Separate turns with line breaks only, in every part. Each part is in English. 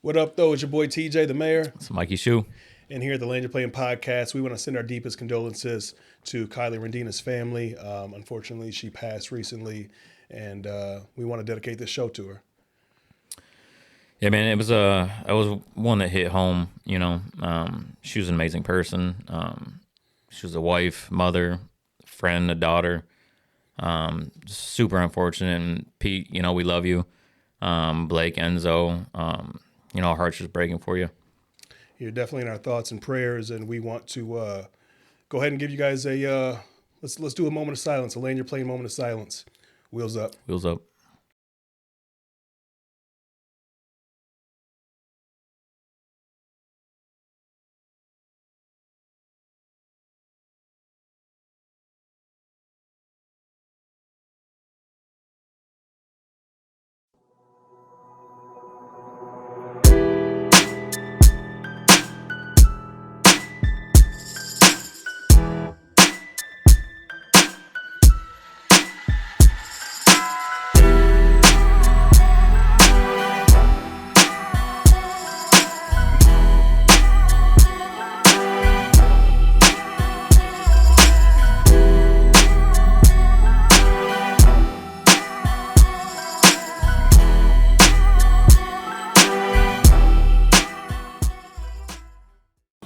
What up, though? It's your boy TJ, the mayor.
It's Mikey Shoe.
And here at the Land You're Playing podcast, we want to send our deepest condolences to Kylie Rendina's family. Unfortunately, she passed recently, and we want to dedicate this show to her.
Yeah, man, it was one that hit home. You know, she was an amazing person. She was a wife, mother, friend, a daughter. Super unfortunate. And Pete, you know, we love you. Blake, Enzo, you know, our hearts just breaking for you.
You're definitely in our thoughts and prayers, and we want to go ahead and give you guys a let's do a moment of silence, a Land You're Playing moment of silence. Wheels up.
Wheels up.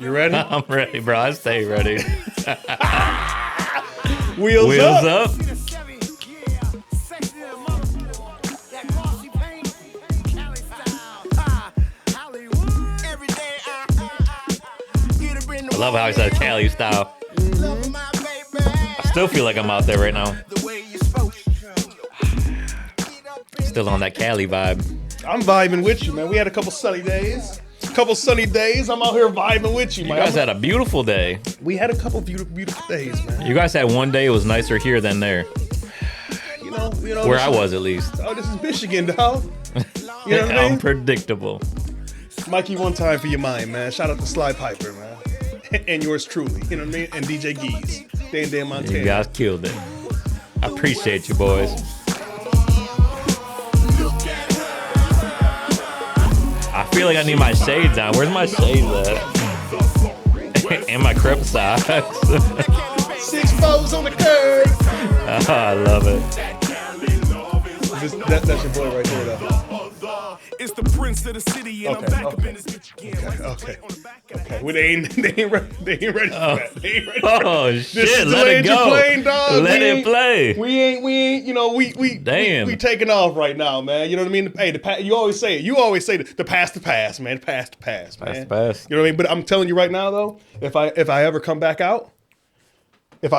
You ready?
I'm ready, bro. I stay ready.
Wheels up.
I love how he said Cali style. I still feel like I'm out there right now. Still on that Cali vibe.
I'm vibing with you, man. We had a couple sunny days. I'm out here vibing with you, man.
You guys had a beautiful day.
We had a couple beautiful days, man.
You guys had one day it was nicer here than there.
You know
Where I was, at least.
Oh, this is Michigan, dog. You know what I mean?
Unpredictable.
Mikey, one time for your mind, man. Shout out to Sly Piper, man. And yours truly. You know what I mean? And DJ Geese. Dan Montana.
You guys killed it. I appreciate you, boys. I feel like I need my shades on. Where's my shades at? And my crep socks.
6 foes on the curb.
Oh, I love it.
That's your boy right there, though.
It's the prince of the city, and I'm back up in this bitch again.
Okay. Well, they ain't ready for that. They ain't ready for that.
Oh, shit.
Let
It go.
Playing, dog.
Let it play.
We ain't, you know, we taking off right now, man. You know what I mean? Hey, you always say it. You always say the past, man. The past, man.
Past the past.
You know what I mean? But I'm telling you right now, though, if I ever come back out, these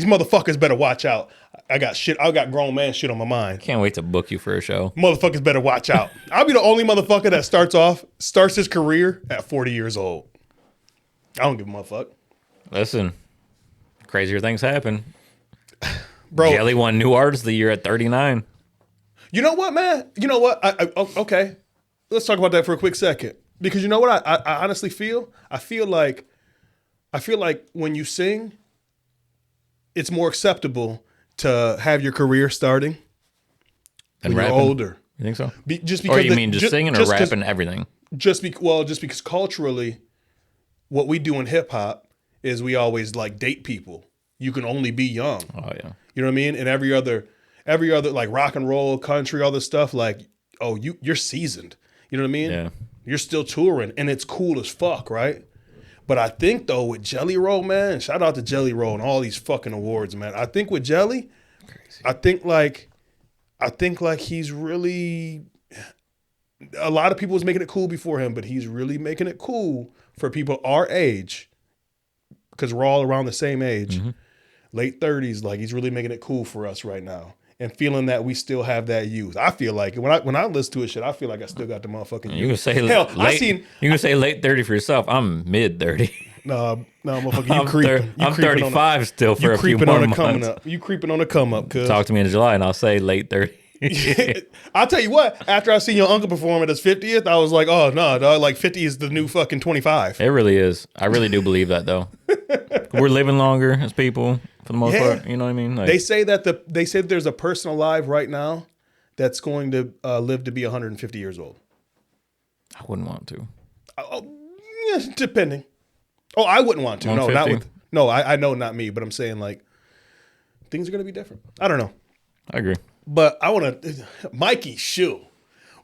motherfuckers better watch out. I got grown man shit on my mind.
Can't wait to book you for a show.
Motherfuckers better watch out. I'll be the only motherfucker that starts his career at 40 years old. I don't give a motherfucker.
Listen, crazier things happen.
Bro,
Jelly won New Artist of the Year at 39.
You know what, man? You know what? Okay. Let's talk about that for a quick second. Because you know what I honestly feel? I feel like when you sing, it's more acceptable to have your career starting when you're older.
You think so?
Just because
or you mean just singing or rapping everything?
Just because culturally, what we do in hip hop is we always like date people. You can only be young.
Oh yeah.
You know what I mean? And every other like rock and roll, country, all this stuff, like, oh, you're seasoned. You know what I mean?
Yeah.
You're still touring and it's cool as fuck, right? But I think, though, with Jelly Roll, man, shout out to Jelly Roll and all these fucking awards, man. I think with Jelly, crazy. I think like he's really, a lot of people was making it cool before him, but he's really making it cool for people our age, because we're all around the same age, late 30s. Like, he's really making it cool for us right now. And feeling that we still have that youth. I feel like when I listen to his shit, I feel like I still got the motherfucking youth.
You can say you can say late 30 for yourself. I'm mid 30.
No, motherfucker, you creeping.
I'm 35 still for a few more months.
You creeping on the come up, cuz.
Talk to me in July and I'll say late 30.
I'll tell you what, after I seen your uncle perform at his 50th, I was like, oh, no, dog, like 50 is the new fucking 25.
It really is. I really do believe that, though. We're living longer as people, for the most part. You know what I mean? Like,
they say that there's a person alive right now that's going to live to be 150 years old?
I wouldn't want to.
Yeah, depending. Oh, I wouldn't want to. No, not
150?
with. No, I know not me, but I'm saying like things are going to be different. I don't know.
I agree.
But I want to, Mikey Shoe,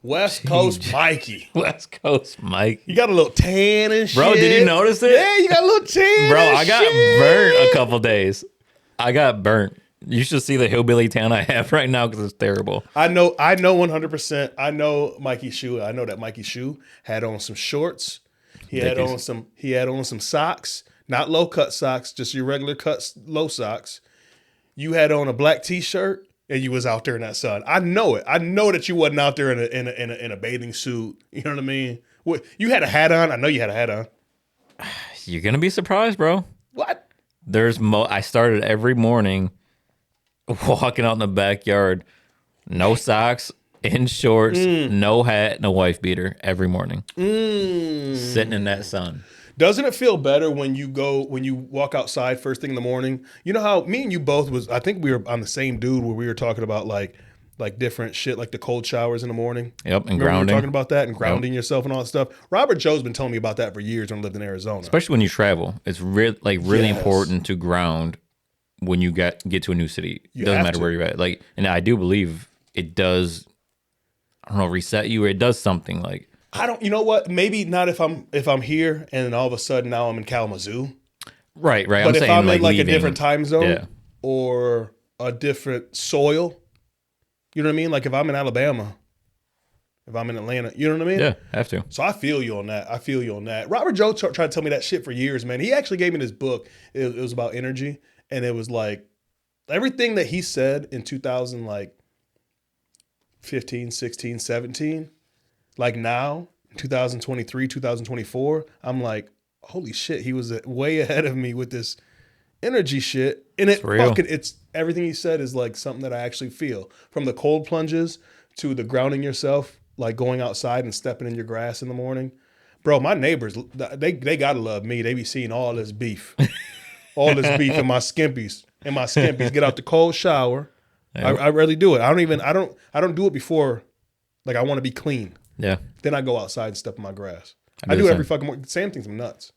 West Coast Mikey.
West Coast Mike.
You got a little tan and shit.
Bro, did you notice it?
Yeah, you got a little tan.
Bro,
and
I got
shit.
burnt a couple days. I got burnt. You should see the hillbilly tan I have right now because it's terrible.
I know 100%. I know Mikey Shoe. I know that Mikey Shoe had on some shorts. He had on some socks, not low cut socks, just your regular cut low socks. You had on a black t-shirt. And you was out there in that sun. I know it. I know that you wasn't out there in a bathing suit. You know what I mean? What, you had a hat on. I know you had a hat on.
You're gonna be surprised, bro.
What?
I started every morning walking out in the backyard, no socks, in shorts, no hat, no wife beater every morning. Sitting in that sun.
Doesn't it feel better when you walk outside first thing in the morning? You know how me and you both I think we were on the same dude where we were talking about like different shit, like the cold showers in the morning.
Yep, and
Remember
grounding.
we were talking about that and grounding yourself and all that stuff. Robert Joe's been telling me about that for years when I lived in Arizona.
Especially when you travel. It's really important to ground when you get to a new city. It doesn't matter where you're at. Like, and I do believe it does, I don't know, reset you, or it does something like.
I don't. You know what? Maybe not if I'm here and then all of a sudden now I'm in Kalamazoo.
Right.
But if I'm in like
leaving,
a different time zone
yeah.
or a different soil, you know what I mean? Like if I'm in Alabama, if I'm in Atlanta, you know what I mean?
Yeah, have to.
So I feel you on that. Robert Joe tried to tell me that shit for years, man. He actually gave me this book. It was about energy, and it was like everything that he said in 2015, 16, 17. Like now, 2023, 2024, I'm like, holy shit, he was way ahead of me with this energy shit. And it's everything he said is like something that I actually feel. From the cold plunges to the grounding yourself, like going outside and stepping in your grass in the morning. Bro, my neighbors, they gotta love me. They be seeing all this beef. All this beef in my skimpies. Get out the cold shower. Yeah. I rarely do it. I don't do it before, like I want to be clean.
Yeah.
Then I go outside and step in my grass. I do it every fucking morning. Sam thinks I'm nuts.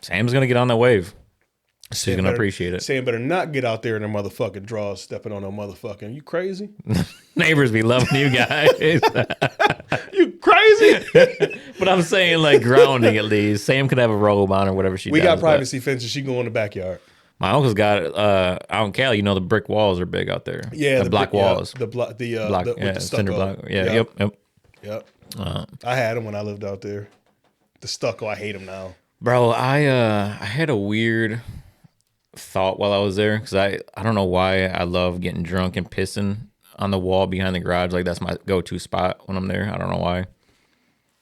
Sam's going to get on that wave. She's going to appreciate it.
Sam better not get out there in their motherfucking drawers stepping on no motherfucking. You crazy?
Neighbors be loving you guys.
You crazy?
But I'm saying like grounding at least. Sam could have a robe on or whatever she does.
We got privacy fences. She go in the backyard.
My uncle's got it out in Cali. You know the brick walls are big out there.
Yeah,
the block walls.
Yeah, with the
cinder block. Yeah, yep.
I had them when I lived out there. The stucco, I hate them now.
Bro, I had a weird thought while I was there because I don't know why I love getting drunk and pissing on the wall behind the garage. Like that's my go-to spot when I'm there. I don't know why,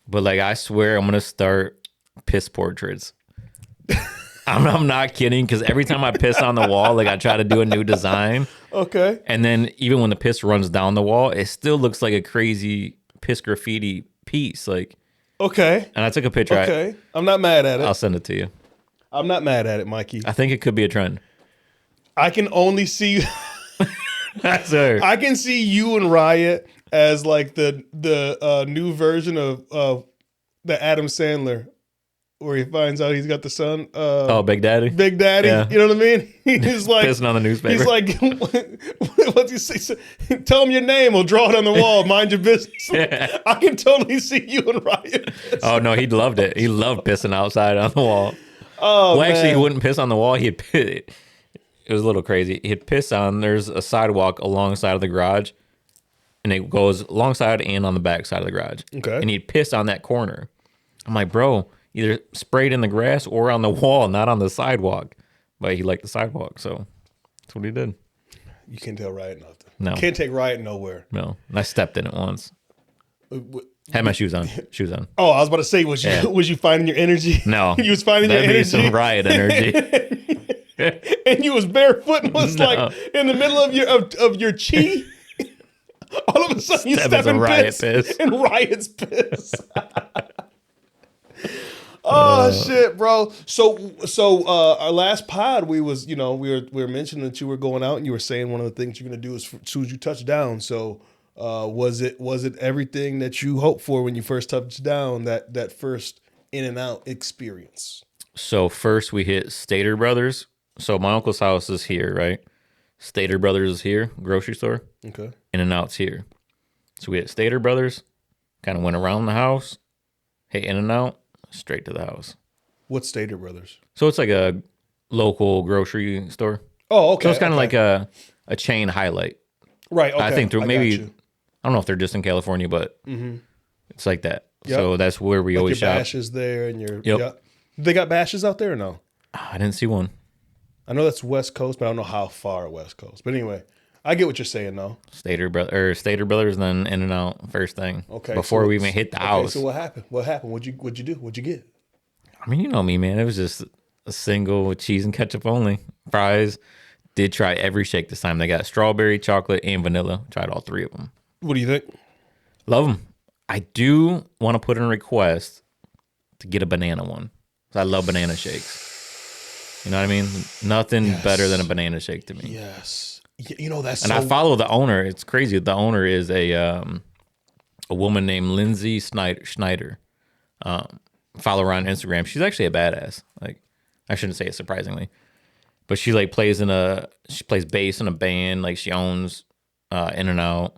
but like I swear I'm gonna start piss portraits. I'm not kidding because every time I piss on the wall, like I try to do a new design.
Okay.
And then even when the piss runs down the wall, it still looks like a crazy piss graffiti piece. Like,
okay.
And I took a picture.
Okay. I'm not mad at it.
I'll send it to you.
I'm not mad at it, Mikey.
I think it could be a trend.
I can only see.
Sir.
I can see you and Riot as like the new version of the Adam Sandler. Where he finds out he's got the son.
Big Daddy?
Big Daddy. Yeah. You know what I mean? He's like...
Pissing on the newspaper.
He's like, what's he say? Tell him your name. We'll draw it on the wall. Mind your business. Yeah. I can totally see you and Ryan.
Oh, no, he loved it. He loved pissing outside on the wall.
Oh,
well, actually, he wouldn't piss on the wall. He'd piss. It was a little crazy. He'd piss on... There's a sidewalk alongside of the garage. And it goes alongside and on the back side of the garage.
Okay.
And he'd piss on that corner. I'm like, bro... Either sprayed in the grass or on the wall, not on the sidewalk. But he liked the sidewalk, so that's what he did.
You can't tell Riot nothing.
No.
You can't take Riot nowhere.
No. I stepped in it once. Had my shoes on.
Oh, I was about to say, was you finding your energy?
No.
You was finding your energy?
That'd be some Riot energy.
And you was barefoot and was like in the middle of your chi? All of a sudden you step in
Riot piss.
And Riot's piss. Oh shit, bro. So our last pod, we were mentioning that you were going out and you were saying one of the things you're gonna do as soon as you touch down. So was it everything that you hoped for when you first touched down? That first in and out experience.
So first we hit Stater Brothers. So my uncle's house is here, right? Stater Brothers is here, grocery store.
Okay.
In and out's here. So we hit Stater Brothers, kind of went around the house, hit In and Out, straight to the house.
What's Stater Brothers?
So it's like a local grocery store.
Oh, okay.
So it's kind of like a chain highlight.
Right. Okay.
I think through maybe,
got you.
I don't know if they're just in California, but it's like that.
Yep.
So that's where we
Like
always
your
shop.
bashes there and your
Yep.
They got bashes out there or no?
I didn't see one.
I know that's West Coast, but I don't know how far West Coast. But anyway, I get what you're saying though.
Stater Brothers, then In and Out first thing.
Okay.
Before we even hit the house.
So what happened? What happened? What'd you do? What'd you get?
I mean, you know me, man. It was just a single cheese and ketchup only. Fries. Did try every shake this time. They got strawberry, chocolate, and vanilla. Tried all three of them.
What do you think?
Love them. I do want to put in a request to get a banana one. I love banana shakes. You know what I mean? Nothing better than a banana shake to me.
Yes. You know that's.
And I follow the owner. It's crazy. The owner is a woman named Lindsay Schneider. Follow her on Instagram. She's actually a badass. Like, I shouldn't say it surprisingly, but she plays bass in a band. Like, she owns In and Out.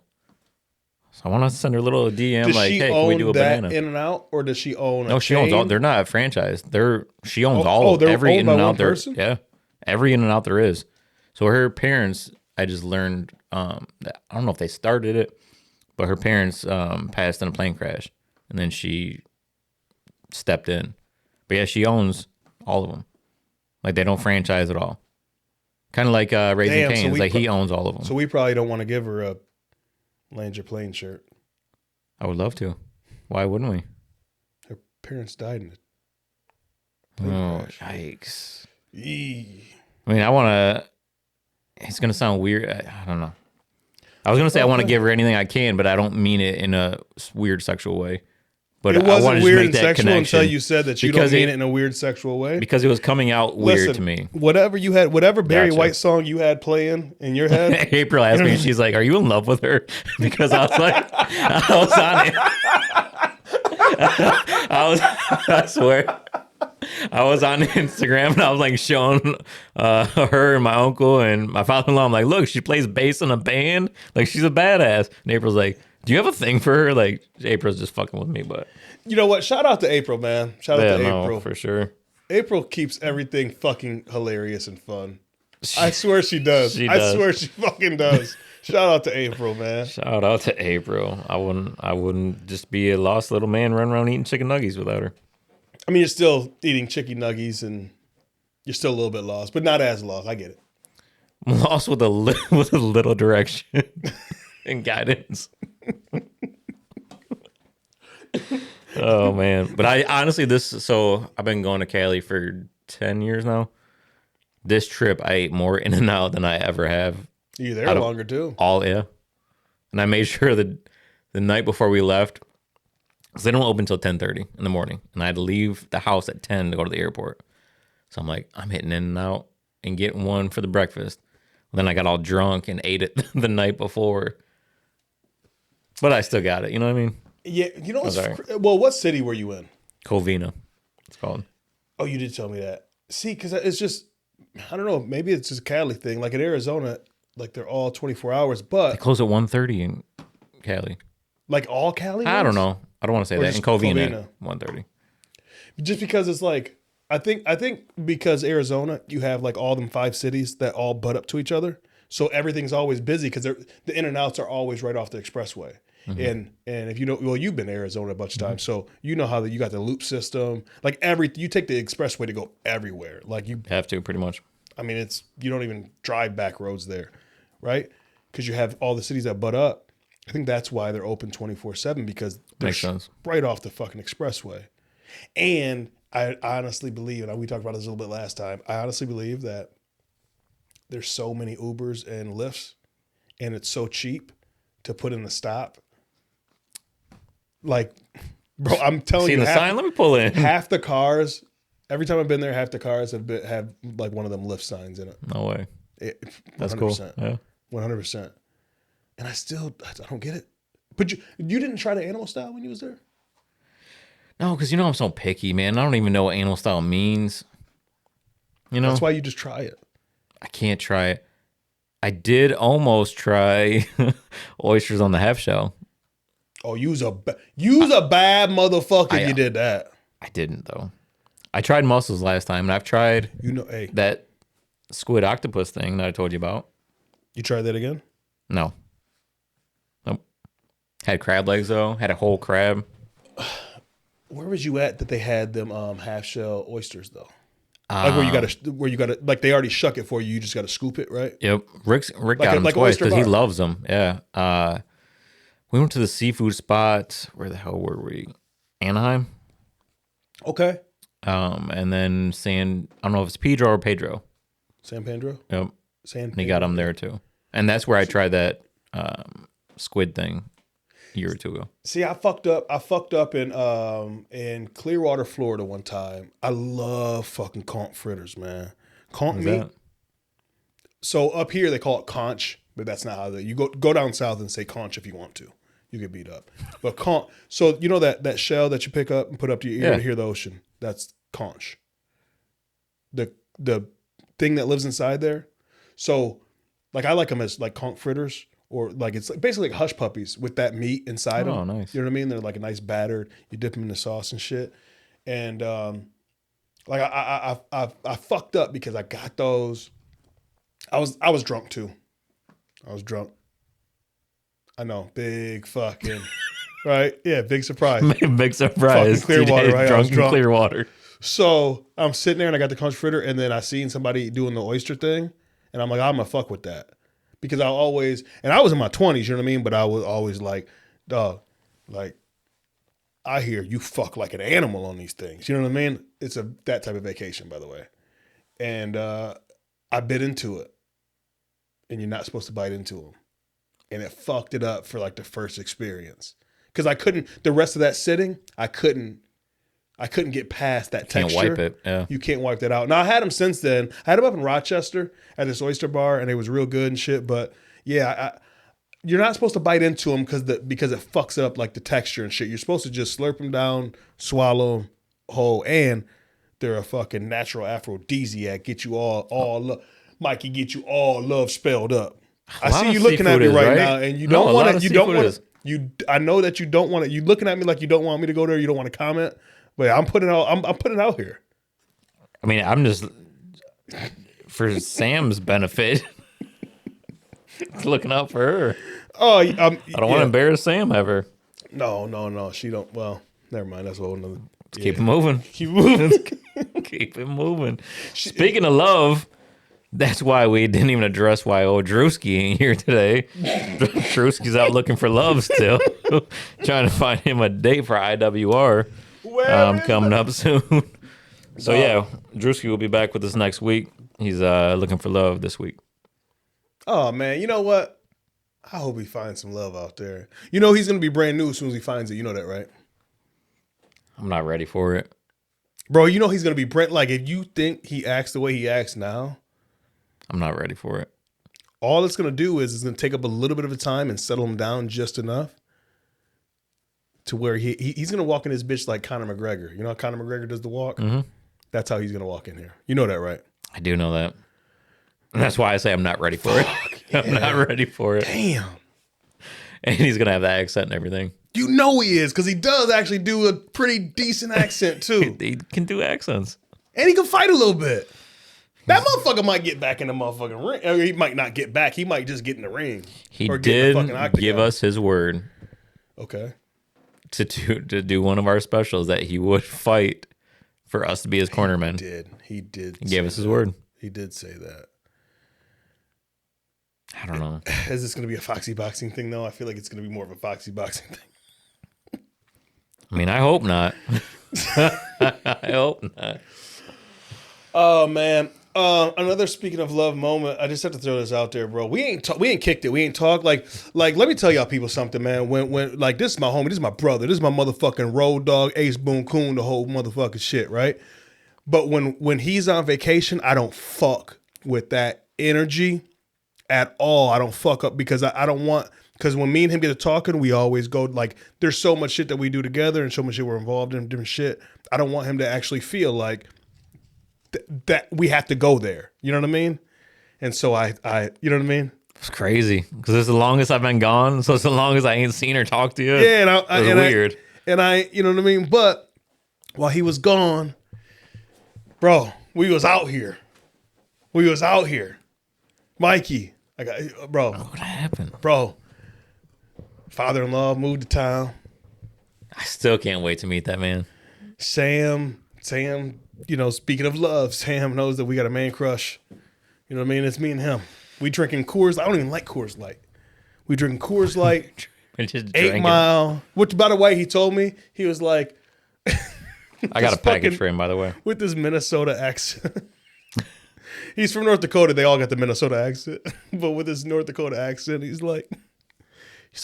So I want to send her a little DM.
Does
like,
she
hey, can we do a
that
banana?
In and Out, or does she own?
No, she owns all. They're not a franchise. She owns all.
they're
Every
owned
In
by
and
one
Out there.
person?
Yeah, every In and Out there is. So her parents, I just learned. That, I don't know if they started it, but her parents passed in a plane crash, and then she stepped in. But yeah, she owns all of them. Like, they don't franchise at all. Kind of like Raising Cane's. Like, he owns all of them.
So we probably don't want to give her a Land Your Plane shirt.
I would love to. Why wouldn't we?
Her parents died in it.
Oh, yikes.
Eee.
I mean, I want to. It's going to sound weird. I don't know. I was going to say I want to give her anything I can, but I don't mean it in a weird sexual way. But
It
I wanted
wasn't
to
weird
make
and
that
sexual
connection
until you said that you
because
don't mean it in a weird sexual way.
Because it was coming out weird
Listen,
to me.
Whatever Barry
Gotcha.
White song you had playing in your head.
April asked me, she's like, "Are you in love with her?" Because I was like, I was on it. I swear. I was on Instagram and I was like showing her and my uncle and my father-in-law. I'm like, look, she plays bass in a band. Like, she's a badass. And April's like, do you have a thing for her? Like, April's just fucking with me, but
You know what? Shout out to April, man. Shout out to April.
for sure.
April keeps everything fucking hilarious and fun. I swear she does.
She
I
does.
swear she fucking does. Shout out to April, man.
Shout out to April. I wouldn't just be a lost little man running around eating chicken nuggets without her.
I mean, you're still eating chicken nuggies and you're still a little bit lost, but not as lost. I get it.
I'm lost with a little direction and guidance. Oh man. But I honestly I've been going to Cali for 10 years now. This trip I ate more In and Out than I ever have.
You're there longer too.
Yeah. And I made sure that the night before we left, because they don't open until 10:30 in the morning, and I had to leave the house at 10 to go to the airport. So I'm like, I'm hitting In and Out and getting one for the breakfast. Then I got all drunk and ate it the night before. But I still got it. You know what I mean?
Yeah, you know what's
right.
well, what city were you in?
Covina, it's called.
Oh, you did tell me that. See, because it's just, I don't know, maybe it's just a Cali thing. Like in Arizona, like they're all 24 hours,
They
but
close at 1:30 in Cali.
like all Cali
I don't
ones?
know. I don't want to say
Or
that.
just
In Covina,
Covina?
1:30.
Just because it's like, I think because Arizona, you have like all them 5 cities that all butt up to each other. So everything's always busy because the in and outs are always right off the expressway. And if you know, well, you've been to Arizona a bunch of times, so you know how you got the loop system. Like you take the expressway to go everywhere. Like you
Have to, pretty much.
I mean, you don't even drive back roads there, right? Because you have all the cities that butt up. I think that's why they're open 24/7 because they're
Makes sense.
right off the fucking expressway. And I honestly believe, and we talked about this a little bit last time, I honestly believe that there's so many Ubers and Lyfts, and it's so cheap to put in the stop. Like, Bro, I'm telling
See
you,
the sign? Let me pull in.
half the cars, every time I've been there, half the cars have like one of them lift signs in it.
No way. That's
100%,
cool. Yeah.
100%. And I don't get it. But you didn't try the animal style when you was there?
No, because I'm so picky, man. I don't even know what animal style means.
That's why you just try it.
I can't try it. I did almost try oysters on the half shell.
Oh, you's a bad motherfucker if you did that.
I didn't, though. I tried mussels last time, and I've tried
hey,
that squid octopus thing that I told you about.
You tried that again?
No. Nope. Had crab legs, though. Had a whole crab.
Where was you at that they had them half shell oysters, though? Like where you gotta like they already shuck it for you. You just gotta scoop it, right?
Yep. Rick got them twice because he loves them. Yeah. We went to the seafood spot. Where the hell were we? Anaheim.
Okay.
And then I don't know if it's Pedro or Pedro.
San Pedro?
Yep.
And
he got them there too. And that's where I tried that squid thing a year or two ago.
See, I fucked up in Clearwater, Florida one time. I love fucking conch fritters, man. Conch meat. That? So up here they call it conch, but that's not how you go down south and say conch if you want to. You get beat up. But conch, so you know that shell that you pick up and put up to your ear to hear the ocean? That's conch. The thing that lives inside there. So like I like them as like conch fritters. Or like it's basically like hush puppies with that meat inside them.
Oh, nice.
You know what I mean? They're like a nice battered. You dip them in the sauce and shit. And like I fucked up because I got those. I was drunk too. I was drunk. I know, big fucking right. Yeah, big surprise.
Big surprise.
Fucking Clearwater, right?
Drunk in Clearwater.
So I'm sitting there and I got the conch fritter, and then I seen somebody doing the oyster thing, and I'm like, I'm gonna fuck with that. Because I was in my 20s, you know what I mean? But I was always like, dog, like, I hear you fuck like an animal on these things. You know what I mean? It's that type of vacation, by the way. And I bit into it. And you're not supposed to bite into them. And it fucked it up for like the first experience. Because the rest of that sitting, I couldn't get past that texture.
Can't wipe it. Yeah.
You can't wipe that out. Now I had them since then. I had them up in Rochester at this oyster bar, and it was real good and shit. But yeah, you're not supposed to bite into them because it fucks up like the texture and shit. You're supposed to just slurp them down, swallow them whole, and they're a fucking natural aphrodisiac. Get you all love. Mikey, get you all love spelled up. I see you looking at me right now, and you don't want to. You don't want to. I know that you don't want to. You looking at me like you don't want me to go there. You don't want to comment. But I'm putting it out here.
I mean, I'm just for Sam's benefit, looking out for her.
Oh,
I don't want to embarrass Sam ever.
No. She don't. Well, never mind. That's a whole nother.
Keep it moving. Keep moving. Keep it moving. Speaking of love, that's why we didn't even address why old Drewski ain't here today. Drewski's out looking for love still, trying to find him a date for IWR. Coming up soon. So yeah, Drewski will be back with us next week. He's looking for love this week.
Oh man, you know what? I hope he finds some love out there. You know he's gonna be brand new as soon as he finds it. You know that, right?
I'm not ready for it,
bro. You know he's gonna be brand. Like if you think he acts the way he acts now,
I'm not ready for it.
All it's gonna do is it's gonna take up a little bit of a time and settle him down just enough to where he's gonna walk in his bitch like Conor McGregor. You know how Conor McGregor does the walk?
Mm-hmm.
That's how he's gonna walk in here. You know that, right?
I do know that. And that's why I say I'm not ready for it. Yeah. I'm not ready for it.
Damn.
And he's gonna have the accent and everything.
You know he is, because he does actually do a pretty decent accent too.
He can do accents.
And he can fight a little bit. That motherfucker might get back in the motherfucking ring. Or he might not get back. He might just get in the ring.
He did give us his word.
Okay.
To do one of our specials that he would fight for us to be his cornerman.
He did.
He gave us his word.
He did say that.
I don't know.
Is this going to be a Foxy Boxing thing, though? I feel like it's going to be more of a Foxy Boxing thing.
I mean, I hope not. I hope not.
Oh, man. Another speaking of love moment. I just have to throw this out there, bro. We ain't kicked it. We ain't talked. Like let me tell y'all people something, man. When like this is my homie, this is my brother, this is my motherfucking road dog, Ace Boone Coon, the whole motherfucking shit, right? But when he's on vacation, I don't fuck with that energy at all. I don't fuck up because I don't want. Because when me and him get to talking, we always go like, there's so much shit that we do together and so much shit we're involved in, different shit. I don't want him to actually feel like that we have to go there. You know what I mean? And so I you know what I mean?
It's crazy because it's the longest I've been gone. So it's the longest I ain't seen or talked to you.
Yeah, and
it's weird.
You know what I mean? But while he was gone, bro, we was out here. Mikey, bro.
What happened?
Bro. Father-in-law moved to town.
I still can't wait to meet that man.
Sam, you know, speaking of love, Sam knows that we got a man crush. You know what I mean? It's me and him. We drinking Coors Light. I don't even like Coors Light. We drinking Coors Light.
Just
8 Mile. Which, by the way, he told me, he was like...
I got a package for him, by the way. With
this Minnesota accent. He's from North Dakota. They all got the Minnesota accent. But with his North Dakota accent, he's like,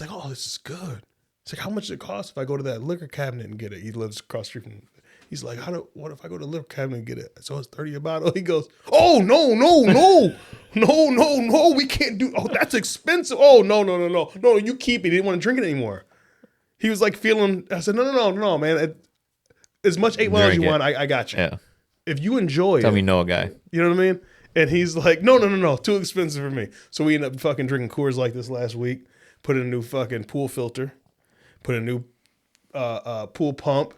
oh, this is good. He's like, how much does it cost if I go to that liquor cabinet and get it? He lives across the street from. He's like, what if I go to the liquor cabinet and get it? So it's $30 a bottle. He goes, oh, no, we can't do. Oh, that's expensive. Oh, no, you keep it. He didn't want to drink it anymore. He was like feeling. I said, no, man. As much 8 Mile as you want, I got you.
Yeah.
If you enjoy
Tell
it,
me no a guy.
You know what I mean? And he's like, no, too expensive for me. So we ended up fucking drinking Coors like this last week. Put in a new fucking pool filter. Put in a new pool pump.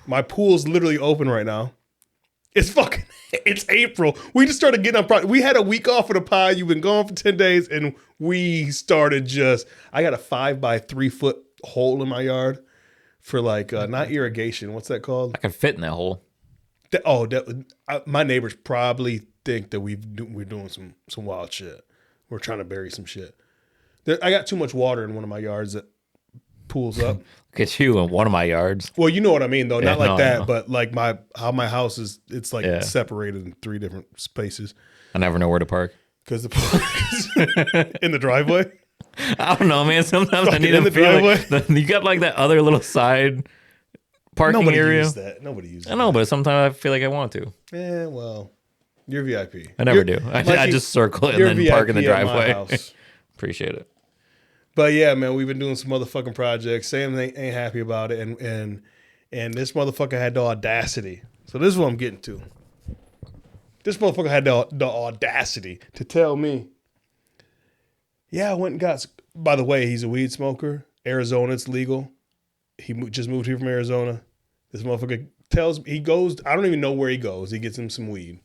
My pool's literally open right now. It's April. We just started getting up. We had a week off of the pod. You've been gone for 10 days. And we started I got a 5 by 3 foot hole in my yard for like, not irrigation. What's that called?
I can fit in that hole.
My neighbors probably think that we're doing some wild shit. We're trying to bury some shit. I got too much water in one of my yards that pools up.
Look at you in one of my yards.
Well, you know what I mean, though. Not like that, but like how my house is, it's like separated in 3 different spaces.
I never know where to park.
Because in the driveway?
I don't know, man. Sometimes I need to feel like you got like that other little side parking area.
Nobody uses that.
I know, but sometimes I feel like I want to.
Yeah, well, you're VIP.
I never do. I just circle it and then park in the driveway. Appreciate it.
But yeah, man, we've been doing some motherfucking projects. Sam ain't happy about it, and this motherfucker had the audacity. So this is what I'm getting to. This motherfucker had the audacity to tell me, yeah, I went and got. By the way, he's a weed smoker. Arizona, it's legal. He just moved here from Arizona. This motherfucker he goes. I don't even know where he goes. He gets him some weed.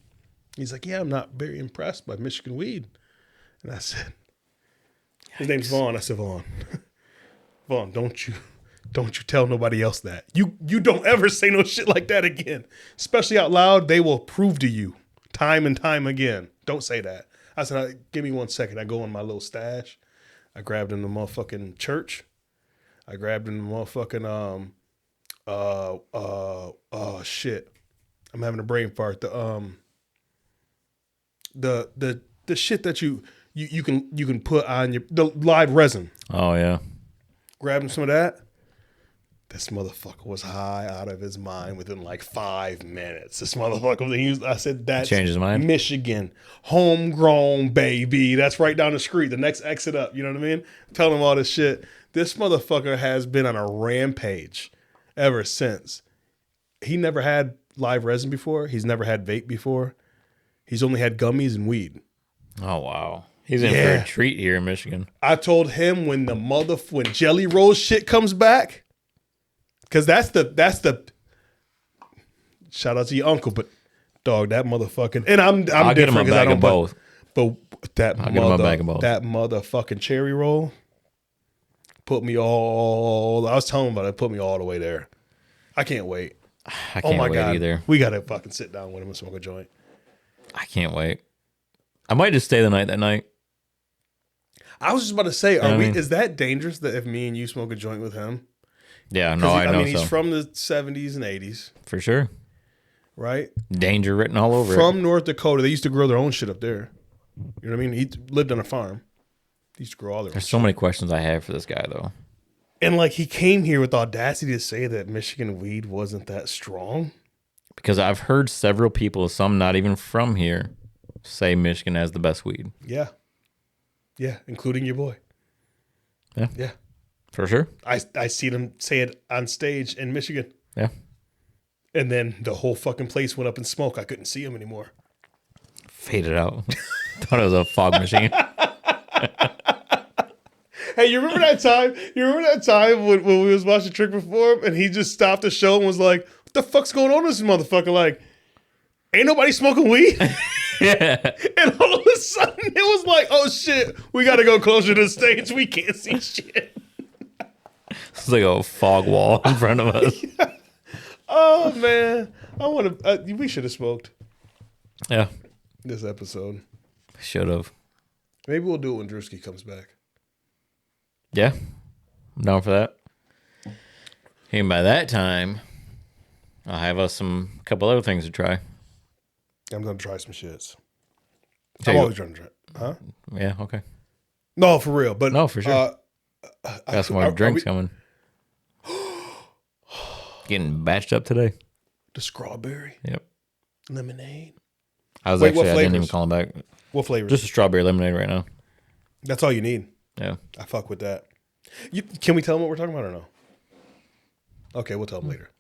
He's like, yeah, I'm not very impressed by Michigan weed. And I said. His name's Vaughn. I said, Vaughn, don't you tell nobody else that. You don't ever say no shit like that again. Especially out loud, they will prove to you time and time again. Don't say that. I said, give me 1 second. I go in my little stash. I grabbed in the motherfucking church. I grabbed in the motherfucking shit. I'm having a brain fart. The shit that you can put on the live resin.
Oh yeah.
Grabbing some of that. This motherfucker was high out of his mind within like 5 minutes. This motherfucker, I said, that's
changed his mind.
Michigan, homegrown, baby. That's right down the street. The next exit up. You know what I mean? Tell him all this shit. This motherfucker has been on a rampage ever since. He never had live resin before. He's never had vape before. He's only had gummies and weed.
Oh wow. He's in for a treat here in Michigan.
I told him when Jelly Roll shit comes back, because that's the shout out to your uncle, but dog, that motherfucking, and I'm
I'll get him a
different because I
bag
don't
of both.
But that
I'll get him a bag of both.
That motherfucking cherry roll put me all. I was telling him about it. Put me all the way there. I can't wait.
I can't wait either.
We gotta fucking sit down with him and smoke a joint.
I can't wait. I might just stay the night that night.
I was just about to say, is that dangerous that if me and you smoke a joint with him?
Yeah, no, I know.
He's from the 70s and 80s.
For sure.
right?
Danger written all over
From North Dakota. They used to grow their own shit up there. You know what I mean? He lived on a farm. He used to grow all their own
There's
shit.
so many questions I have for this guy, though.
And like he came here with the audacity to say that Michigan weed wasn't that strong.
Because I've heard several people, some not even from here, say Michigan has the best weed.
Yeah. Yeah, including your boy.
Yeah.
Yeah.
For sure.
I seen him say it on stage in Michigan.
Yeah.
And then the whole fucking place went up in smoke. I couldn't see him anymore.
Faded out. Thought it was a fog machine.
Hey, you remember that time? When we was watching Trick Perform and he just stopped the show and was like, "What the fuck's going on with this motherfucker? Like, ain't nobody smoking weed?"
Yeah.
And all of a sudden it was like, "Oh shit, we got to go closer to the stage. We can't see shit."
It's like a fog wall in front of us.
Yeah. Oh man, I want to. We should have smoked
Yeah.
this episode.
Should have.
Maybe we'll do it when Drewski comes back.
Yeah. I'm down for that. And by that time, I'll have us a couple other things to try.
I'm gonna try some shits.
Tell
I'm
you-
always trying to try. Huh?
Yeah, okay.
No, for real. But
No, for sure. Got some more drinks coming. Getting batched up today.
The strawberry
Yep.
lemonade.
I was
Wait, what
actually, I didn't even
flavors?
call him back.
What flavor?
Just a strawberry lemonade right now.
That's all you need.
Yeah.
I fuck with that. Can we tell them what we're talking about or no? Okay, we'll tell them later.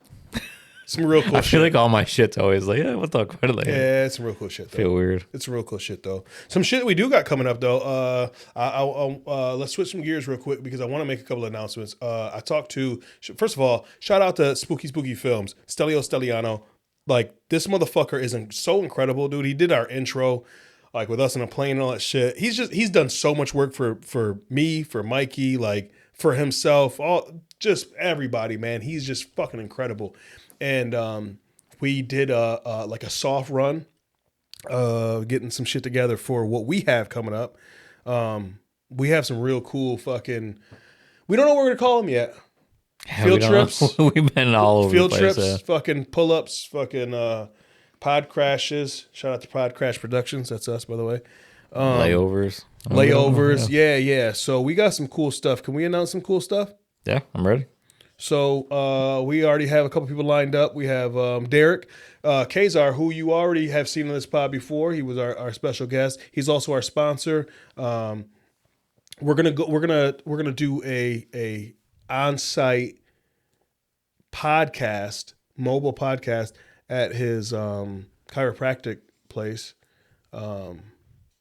Some real cool
I
shit.
feel like all my shit's always like, yeah, we'll talk about it later.
Yeah, it's some real cool shit though.
Feel weird.
It's real cool shit though. Some shit we do got coming up though. Let's switch some gears real quick because I want to make a couple of announcements. I talked to, first of all, shout out to Spooky Films, Stelio Stelliano. Like this motherfucker is so incredible, dude. He did our intro, like with us in a plane and all that shit. He's done so much work for me, for Mikey, like for himself, just everybody, man. He's just fucking incredible. And we did like a soft run, getting some shit together for what we have coming up. We have some real cool fucking. We don't know what we're gonna call them yet. Field trips.
We've been all over
Field
the place.
trips, fucking pull-ups, fucking pod crashes. Shout out to Pod Crash Productions. That's us, by the way.
Layovers.
Layovers. Yeah. So we got some cool stuff. Can we announce some cool stuff?
Yeah, I'm ready.
So we already have a couple people lined up. We have Derek Kazar, who you already have seen on this pod before. He was our special guest. He's also our sponsor. We're gonna do a on-site podcast, mobile podcast at his chiropractic place.
I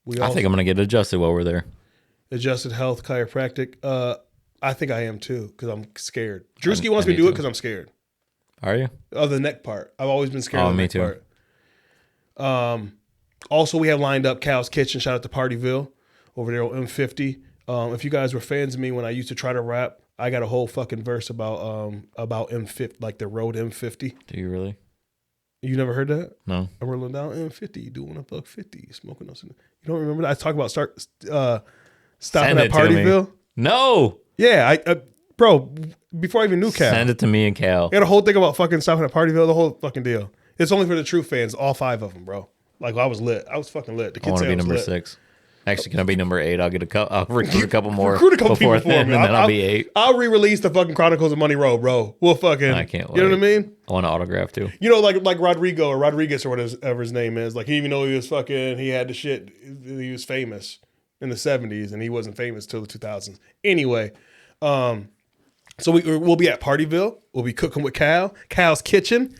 think I'm gonna get adjusted while we're there.
Adjusted Health Chiropractic. I think I am too because I'm scared. Drewski wants me to do it because I'm scared.
Are you?
Of the neck part. I've always been scared of the
me
neck
too.
part. Also, we have lined up Cal's Kitchen. Shout out to Partyville over there on M50. If you guys were fans of me when I used to try to rap, I got a whole fucking verse about M50, like the road M50.
Do you really?
You never heard that?
No.
I'm rolling down M50, doing a buck 50, smoking us. You don't remember that? I talk about stopping
Send
at
it to me.
Partyville.
No.
Yeah, bro. Before I even knew Cal,
Send it to me and Cal.
I got a whole thing about fucking stopping at Partyville. The whole fucking deal. It's only for the true fans. All 5 of them, bro. Like I was lit. I was fucking lit. The
I
kids
want to
say
be
I was
number
lit.
6. Actually, can I be number 8? I'll get I'll recruit a couple more.
Recruit a couple people
before then,
for me.
and then I'll be 8.
I'll re-release the fucking Chronicles of Money Road, bro. We'll fucking.
I can't
You know what I
wait.
mean?
I want an autograph too.
You know, like Rodrigo or Rodriguez or whatever his name is. Like he even though he was fucking, he had the shit. He was famous in the 70s, and he wasn't famous till the 2000s. Anyway, so we'll be at Partyville. We'll be cooking with Cal's Kitchen.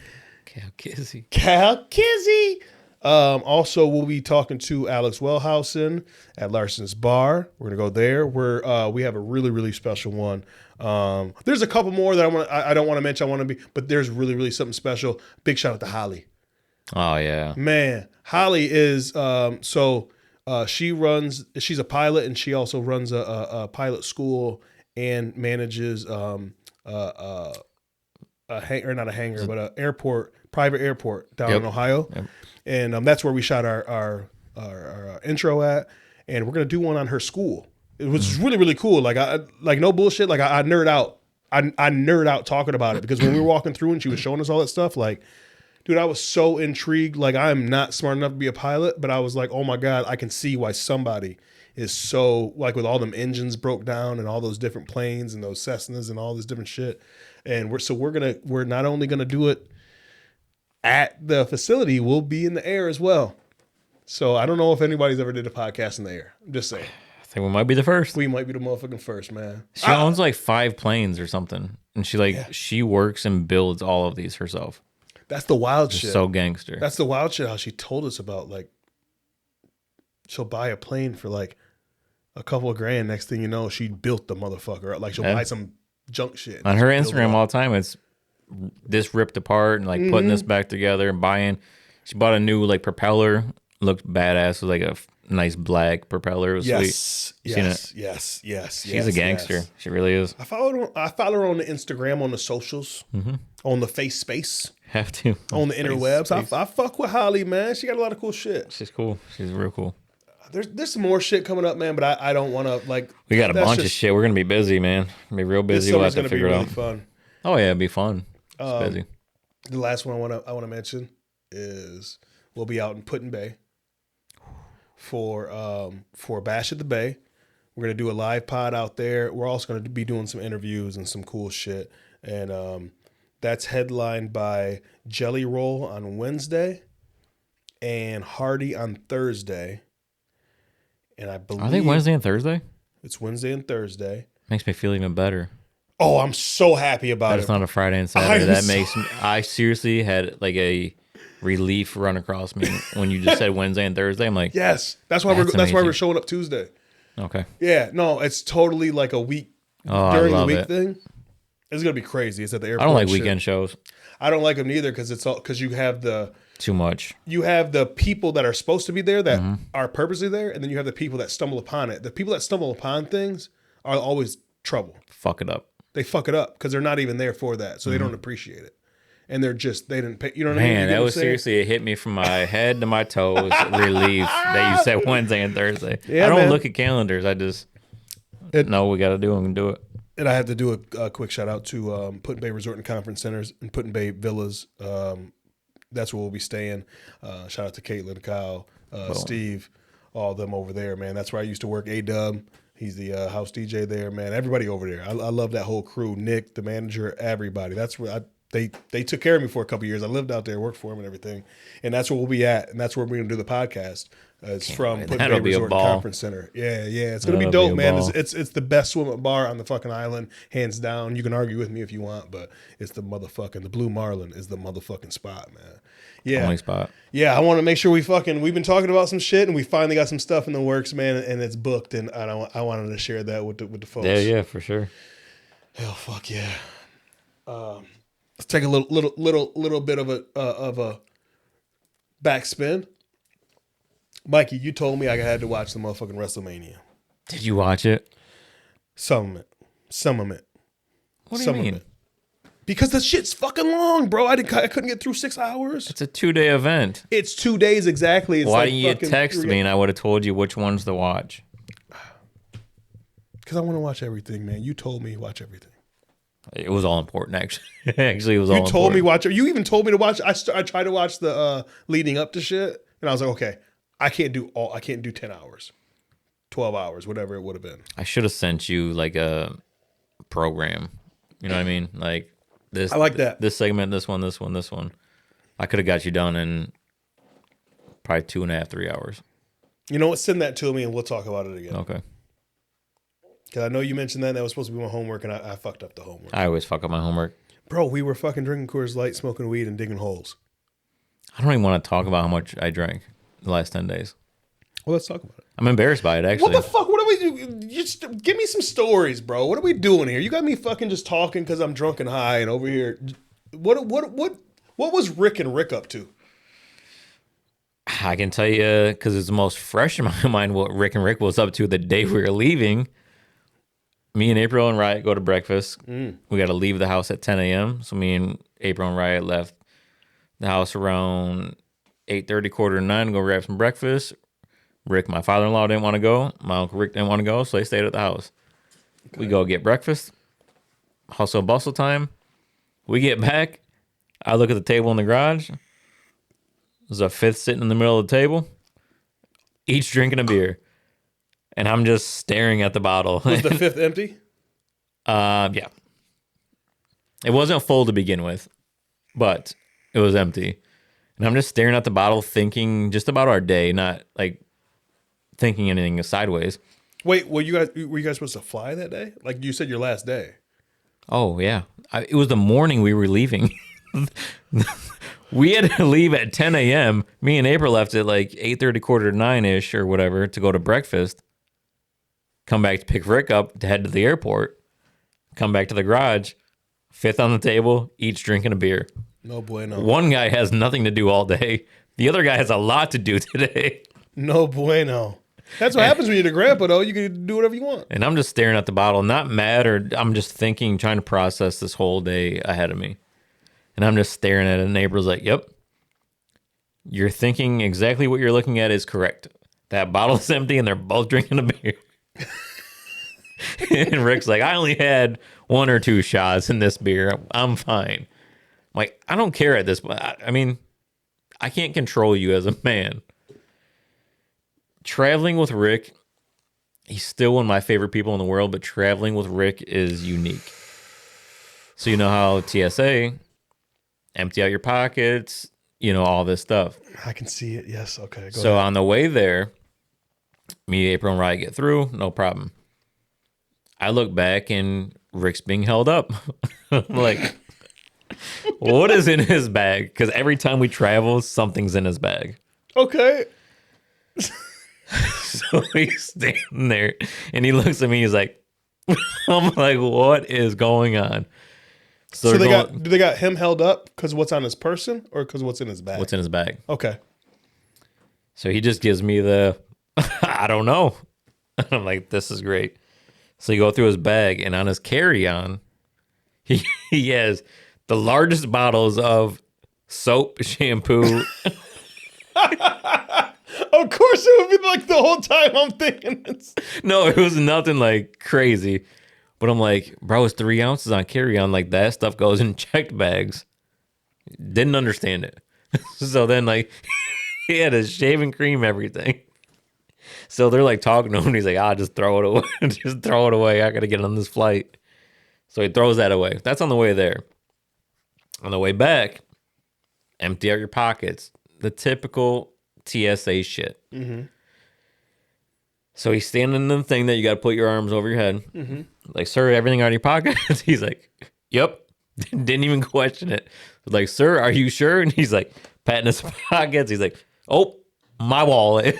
Cal Kizzy.
Cal Kizzy. Also, we'll be talking to Alex Wellhausen at Larson's Bar. We're gonna go there. We have a really, really special one. There's a couple more that I don't want to mention. But there's really, really something special. Big shout out to Holly.
Oh yeah.
Man, Holly is she's a pilot and she also runs a pilot school and manages not a hangar, but a private airport down in Ohio.
Yep.
And that's where we shot our intro at. And we're gonna do one on her school. It was really, really cool. Like no bullshit. Like I nerd out. I nerd out talking about it because when we were walking through and she was showing us all that stuff, like, Dude, I was so intrigued. Like, I am not smart enough to be a pilot, but I was like, oh my God, I can see why somebody is so, like, with all them engines broke down and all those different planes and those Cessnas and all this different shit. And we're not only gonna do it at the facility, we'll be in the air as well. So I don't know if anybody's ever did a podcast in the air. I'm just saying.
I think we might be the first.
We might be the motherfucking first, man.
She owns like 5 planes or something. And she works and builds all of these herself.
That's the wild shit.
So gangster.
That's the wild shit how she told us about, like, she'll buy a plane for like a couple of grand. Next thing you know, she built the motherfucker. Like, she'll buy some junk shit.
On her Instagram all the time, it's this ripped apart and like putting this back together and buying. She bought a new like propeller. Looked badass. It was like a nice black propeller. It was sweet.
Yes.
She's a gangster.
Yes.
She really is.
I follow her on the Instagram, on the socials, on the face space.
Have to.
On the interwebs. I fuck with Holly, man. She got a lot of cool shit.
She's cool. She's real cool.
There's some more shit coming up, man, but I don't want to, like...
We got a bunch of shit. We're going to be busy, man. Be real busy. We'll have to figure it out.
Fun.
Oh, yeah. It'd be fun. It's busy.
The last one I want to mention is we'll be out in Put-in Bay for Bash at the Bay. We're going to do a live pod out there. We're also going to be doing some interviews and some cool shit. And that's headlined by Jelly Roll on Wednesday and Hardy on Thursday. And I believe...
Are they Wednesday and Thursday?
It's Wednesday and Thursday.
Makes me feel even better.
Oh, I'm so happy about it.
It's not a Friday and Saturday. I seriously had like a relief run across me when you just said Wednesday and Thursday. I'm like,
yes, that's why we're showing up Tuesday.
Okay.
Yeah, no, it's totally like a week during the week thing. It's gonna be crazy. It's at the airport.
I don't like weekend shows.
I don't like them neither because you have
too much.
You have the people that are supposed to be there that are purposely there, and then you have the people that stumble upon it. The people that stumble upon things are always trouble.
Fuck it up.
They fuck it up because they're not even there for that, so they don't appreciate it, and they didn't pay. You know what I mean?
Man, that was seriously, it hit me from my head to my toes. Relief that you said Wednesday and Thursday. Yeah, I don't look at calendars. I just know we got to do them and do it.
And I have to do a quick shout out to Put-in Bay Resort and Conference Centers and Put-in Bay Villas. That's where we'll be staying. Shout out to Caitlin, Kyle, Steve, all of them over there, man. That's where I used to work. A-Dub, he's the house DJ there, man. Everybody over there. I love that whole crew. Nick, the manager, everybody. That's where they took care of me for a couple of years. I lived out there, worked for them and everything. And that's where we'll be at. And that's where we're going to do the podcast. It's from Put-in Bay Resort and Conference Center. Yeah. It's going to be dope, man. It's the best swim-up bar on the fucking island, hands down. You can argue with me if you want, but it's the Blue Marlin is the motherfucking spot, man. Yeah.
Only spot.
Yeah, I want to make sure we've been talking about some shit and we finally got some stuff in the works, man, and it's booked, and I wanted to share that with the folks.
Yeah, for sure.
Hell, fuck yeah. Let's take a little bit of a backspin. Mikey, you told me I had to watch the motherfucking WrestleMania.
Did you watch it?
Some of it.
What do you mean?
Because the shit's fucking long, bro. I couldn't get through 6 hours.
It's a 2-day event.
It's 2 days exactly. It's
Why didn't you text me and I would have told you which ones to watch?
Because I want to watch everything, man. You told me watch everything.
It was all important, actually. Actually, it was all important.
You told me watch it. You even told me to watch. I tried to watch the leading up to shit, and I was like, okay, I can't do 10 hours, 12 hours, whatever it would have been.
I should have sent you like a program. You know what I mean? Like this.
I like that.
This segment, this one. I could have got you done in probably 2.5, 3 hours.
You know what? Send that to me, and we'll talk about it again.
Okay.
Because I know you mentioned that was supposed to be my homework, and I fucked up the homework.
I always fuck up my homework.
Bro, we were fucking drinking Coors Light, smoking weed, and digging holes.
I don't even want to talk about how much I drank the last 10 days.
Well, let's talk about it.
I'm embarrassed by it, actually.
What the fuck? What are we doing? Just give me some stories, bro. What are we doing here? You got me fucking just talking because I'm drunk and high and over here. What was Rick and Rick up to?
I can tell you, because it's the most fresh in my mind, what Rick and Rick was up to the day we were leaving. Me and April and Riot go to breakfast. We got to leave the house at 10 a.m. So me and April and Riot left the house around 8:30, 8:45, go grab some breakfast. Rick, my father-in-law, didn't want to go. My Uncle Rick didn't want to go, so they stayed at the house. Okay. We go get breakfast. Hustle bustle time. We get back. I look at the table in the garage. There's a fifth sitting in the middle of the table, each drinking a beer. And I'm just staring at the bottle.
Was the fifth empty?
Yeah. It wasn't full to begin with, but it was empty. And I'm just staring at the bottle, thinking just about our day, not like thinking anything sideways.
Wait, were you guys supposed to fly that day? Like you said, your last day.
Oh yeah, it was the morning we were leaving. We had to leave at 10 a.m. Me and April left at like 8:30, quarter to 9-ish or whatever to go to breakfast. Come back to pick Rick up to head to the airport. Come back to the garage. Fifth on the table, each drinking a beer.
No bueno.
One guy has nothing to do all day. The other guy has a lot to do today.
No bueno. That's what happens when you're the grandpa, though. You can do whatever you want.
And I'm just staring at the bottle, not mad, or I'm just thinking, trying to process this whole day ahead of me. And I'm just staring at it, and the neighbor's like, yep. You're thinking exactly what you're looking at is correct. That bottle's empty, and they're both drinking a beer. And Rick's like, I only had 1 or 2 shots in this beer. I'm fine. I'm like, I don't care at this point. I mean, I can't control you as a man. Traveling with Rick, he's still one of my favorite people in the world, but traveling with Rick is unique. So you know how TSA, empty out your pockets, you know, all this stuff.
I can see it. Yes. Okay.
So ahead. On the way there, me, April, and Ryan get through. No problem. I look back and Rick's being held up. I'm like, what is in his bag? Because every time we travel, something's in his bag.
Okay.
So he's standing there and he looks at me. He's like, I'm like, what is going on?
So they got him held up because what's on his person or because what's in his bag?
What's in his bag?
Okay.
So he just gives me the, I don't know. I'm like, this is great. So you go through his bag, and on his carry-on, he has the largest bottles of soap, shampoo.
Of course it would be like the whole time I'm thinking this.
No, it was nothing like crazy. But I'm like, bro, it's 3 ounces on carry-on. Like, that stuff goes in checked bags. Didn't understand it. So then, like, he had his shaving cream, everything. So they're like talking to him, and he's like, just throw it away. Just throw it away. I got to get on this flight. So he throws that away. That's on the way there. On the way back, empty out your pockets. The typical TSA shit. Mm-hmm. So he's standing in the thing that you got to put your arms over your head. Mm-hmm. Like, sir, everything out of your pockets? He's like, yep. Didn't even question it. Like, sir, are you sure? And he's like, patting his pockets. He's like, oh, my wallet.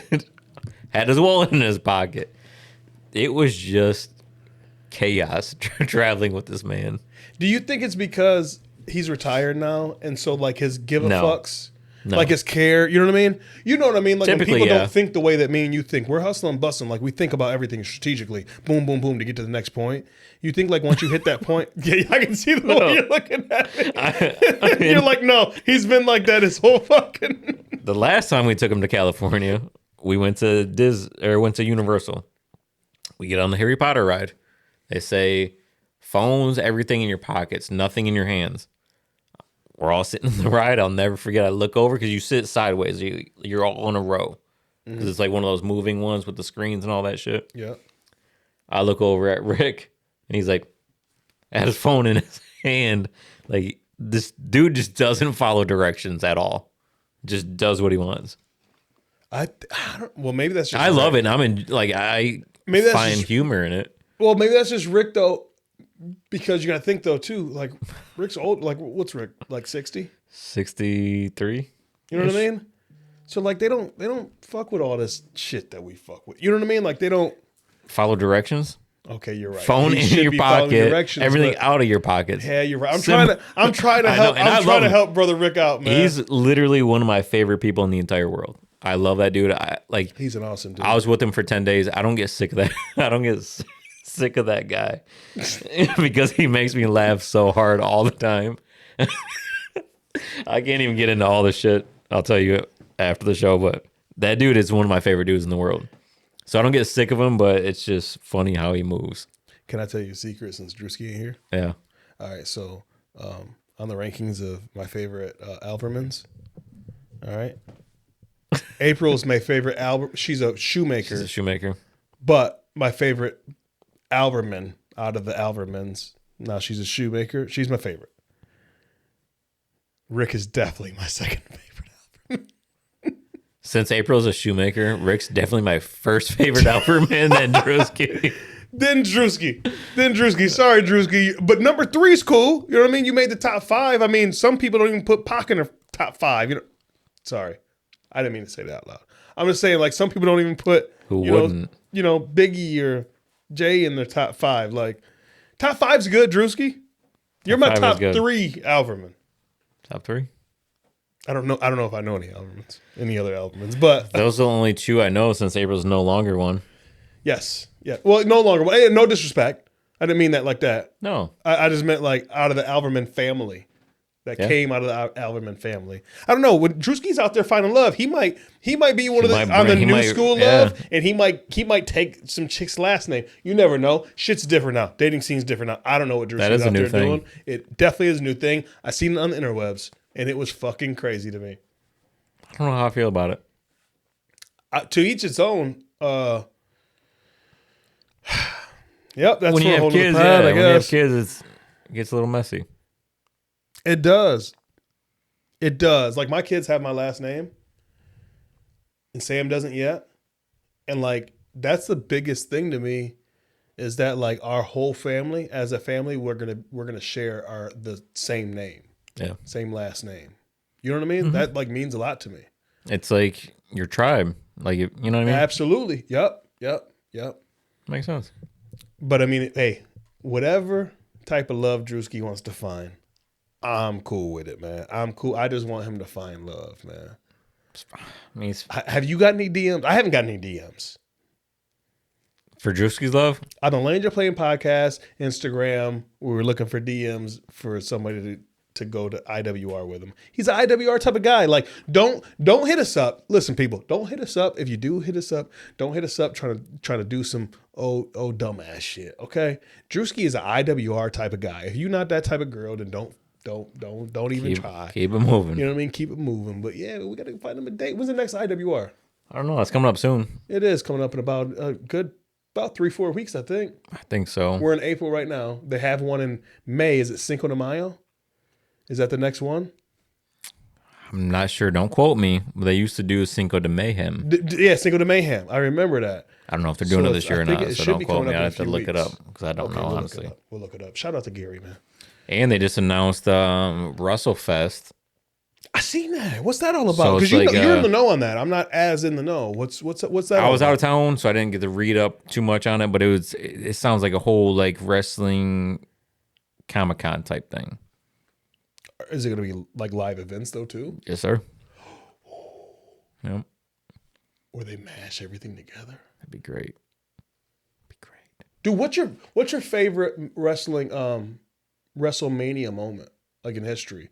Had his wallet in his pocket. It was just chaos traveling with this man.
Do you think it's because he's retired now, and so like his give a fucks, like his care? You know what I mean? You know what I mean? Like when people don't think the way that me and you think. We're hustling and busting. Like we think about everything strategically. Boom, boom, boom to get to the next point. You think like once you hit that point, yeah, I can see the way you're looking at it. You're like, no, he's been like that his whole fucking.
The last time we took him to California, we went to Universal. We get on the Harry Potter ride. They say phones, everything in your pockets, nothing in your hands. We're all sitting in the ride. I'll never forget. I look over because you sit sideways. You're all in a row because it's like one of those moving ones with the screens and all that shit.
Yeah.
I look over at Rick and he's like, had his phone in his hand. Like this dude just doesn't follow directions at all. Just does what he wants.
I don't, well, maybe that's just
I love it. And I'm in, like, I find humor in it.
Well, maybe that's just Rick, though, because you're going to think, though, too, like, Rick's old. Like, what's Rick? Like 60?
63.
You know what I mean? So, like, they don't fuck with all this shit that we fuck with. You know what I mean? Like, they don't
follow directions.
Okay, you're right.
Phone in your pocket, everything out of your pockets.
Yeah, you're right. I'm trying to help. I'm trying to help brother Rick out, man.
He's literally one of my favorite people in the entire world. I love that dude.
He's an awesome dude.
I was with him for 10 days. I don't get sick of that. I don't get sick of that guy because he makes me laugh so hard all the time. I can't even get into all the shit. I'll tell you after the show, but that dude is one of my favorite dudes in the world. So I don't get sick of him, but it's just funny how he moves.
Can I tell you a secret since Drewski ain't here?
Yeah.
All right. So on the rankings of my favorite Alvermans, all right, April's my favorite Albert. She's a shoemaker.
She's a shoemaker.
But my favorite Alverman out of the Alvermans. Now she's a shoemaker. She's my favorite. Rick is definitely my second favorite Alverman.
Since April's a shoemaker, Rick's definitely my first favorite Alverman, then Drewski.
Then Drewski. Sorry, Drewski. But number 3 is cool. You know what I mean? You made the top 5. I mean, some people don't even put Pac in their top 5. You know, sorry. I didn't mean to say that out loud. I'm just saying, like, some people don't even put Biggie or Jay in their top 5. Like, top 5's good, Drewski. You're my top 3 Alverman.
Top 3?
I don't know if I know any other Alvermans, but
those are the only 2 I know since April's no longer one.
Yes. Yeah. Well, no longer. Hey, no disrespect. I didn't mean that like that.
No.
I just meant like out of the Alverman family. That came out of the Alverman family. I don't know. When Drewski's out there finding love, he might be one of the on the new school love, and he might take some chick's last name. You never know. Shit's different now. Dating scene's different now. I don't know what Drewski's out there doing. It definitely is a new thing. I seen it on the interwebs, and it was fucking crazy to me.
I don't know how I feel about it.
To each its own. Yep, that's
when you have kids.
Pride,
when you have kids, it gets a little messy.
It does. Like, my kids have my last name, and Sam doesn't yet. And like, that's the biggest thing to me, is that like our whole family, as a family, we're gonna share the same name, same last name. You know what I mean? Mm-hmm. That like means a lot to me.
It's like your tribe, like you know what I mean?
Absolutely. Yep.
Makes sense.
But I mean, hey, whatever type of love Drewski wants to find, I'm cool with it, man. I'm cool. I just want him to find love, man. Have you got any DMs? I haven't got any DMs.
For Drewski's love?
On the Langer Playing podcast, Instagram, we were looking for DMs for somebody to go to IWR with him. He's an IWR type of guy. Like, don't hit us up. Listen, people, don't hit us up. If you do hit us up, don't hit us up trying to do some dumbass shit. Okay? Drewski is an IWR type of guy. If you're not that type of girl, then don't even try.
Keep it moving.
You know what I mean? Keep it moving. But yeah, we gotta find him a date. When's the next IWR?
I don't know. It's coming up soon.
It is coming up in about 3-4 weeks, I think.
I think so.
We're in April right now. They have one in May. Is it Cinco de Mayo? Is that the next one?
I'm not sure. Don't quote me. They used to do Cinco de Mayhem.
Cinco de Mayhem. I remember that.
I don't know if they're doing it this year or not, so don't quote me. I have to look it up because I don't know, honestly.
We'll look it up. Shout out to Gary, man.
And they just announced WrestleFest.
I seen that. What's that all about? Because you're in the know on that. I'm not as in the know. What's that?
I was out of town, so I didn't get to read up too much on it. But it sounds like a whole like wrestling Comic-Con type thing.
Is it going to be like live events though too?
Yes, sir. Yep.
Where they mash everything together.
That'd be great.
Dude, what's your favorite wrestling WrestleMania moment like in history?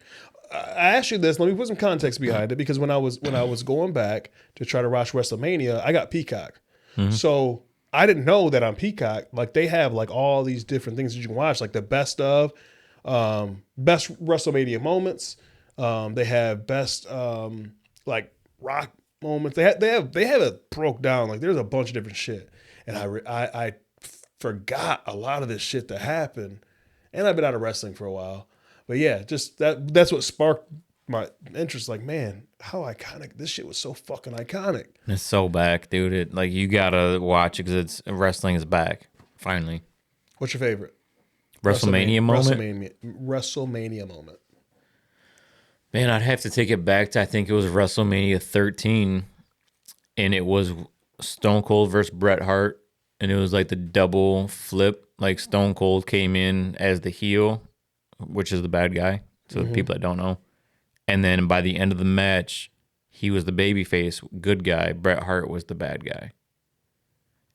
I asked you this. Let me put some context behind it, because when I was going back to try to watch WrestleMania, I got Peacock. Mm-hmm. So I didn't know that on Peacock, like, they have like all these different things that you can watch, like the best WrestleMania moments. They have best like rock moments. They have it broke down. Like, there's a bunch of different shit, and I forgot a lot of this shit that happened, and I've been out of wrestling for a while. But yeah, just that's what sparked my interest. Like, man, how iconic. This shit was so fucking iconic.
It's so back, dude. You gotta watch it because wrestling is back, finally.
What's your favorite?
WrestleMania moment?
WrestleMania moment.
Man, I'd have to take it back to, I think it was WrestleMania 13, and it was Stone Cold versus Bret Hart, and it was like the double flip. Like, Stone Cold came in as the heel, which is the bad guy, to the people that don't know. And then by the end of the match, he was the babyface, good guy. Bret Hart was the bad guy.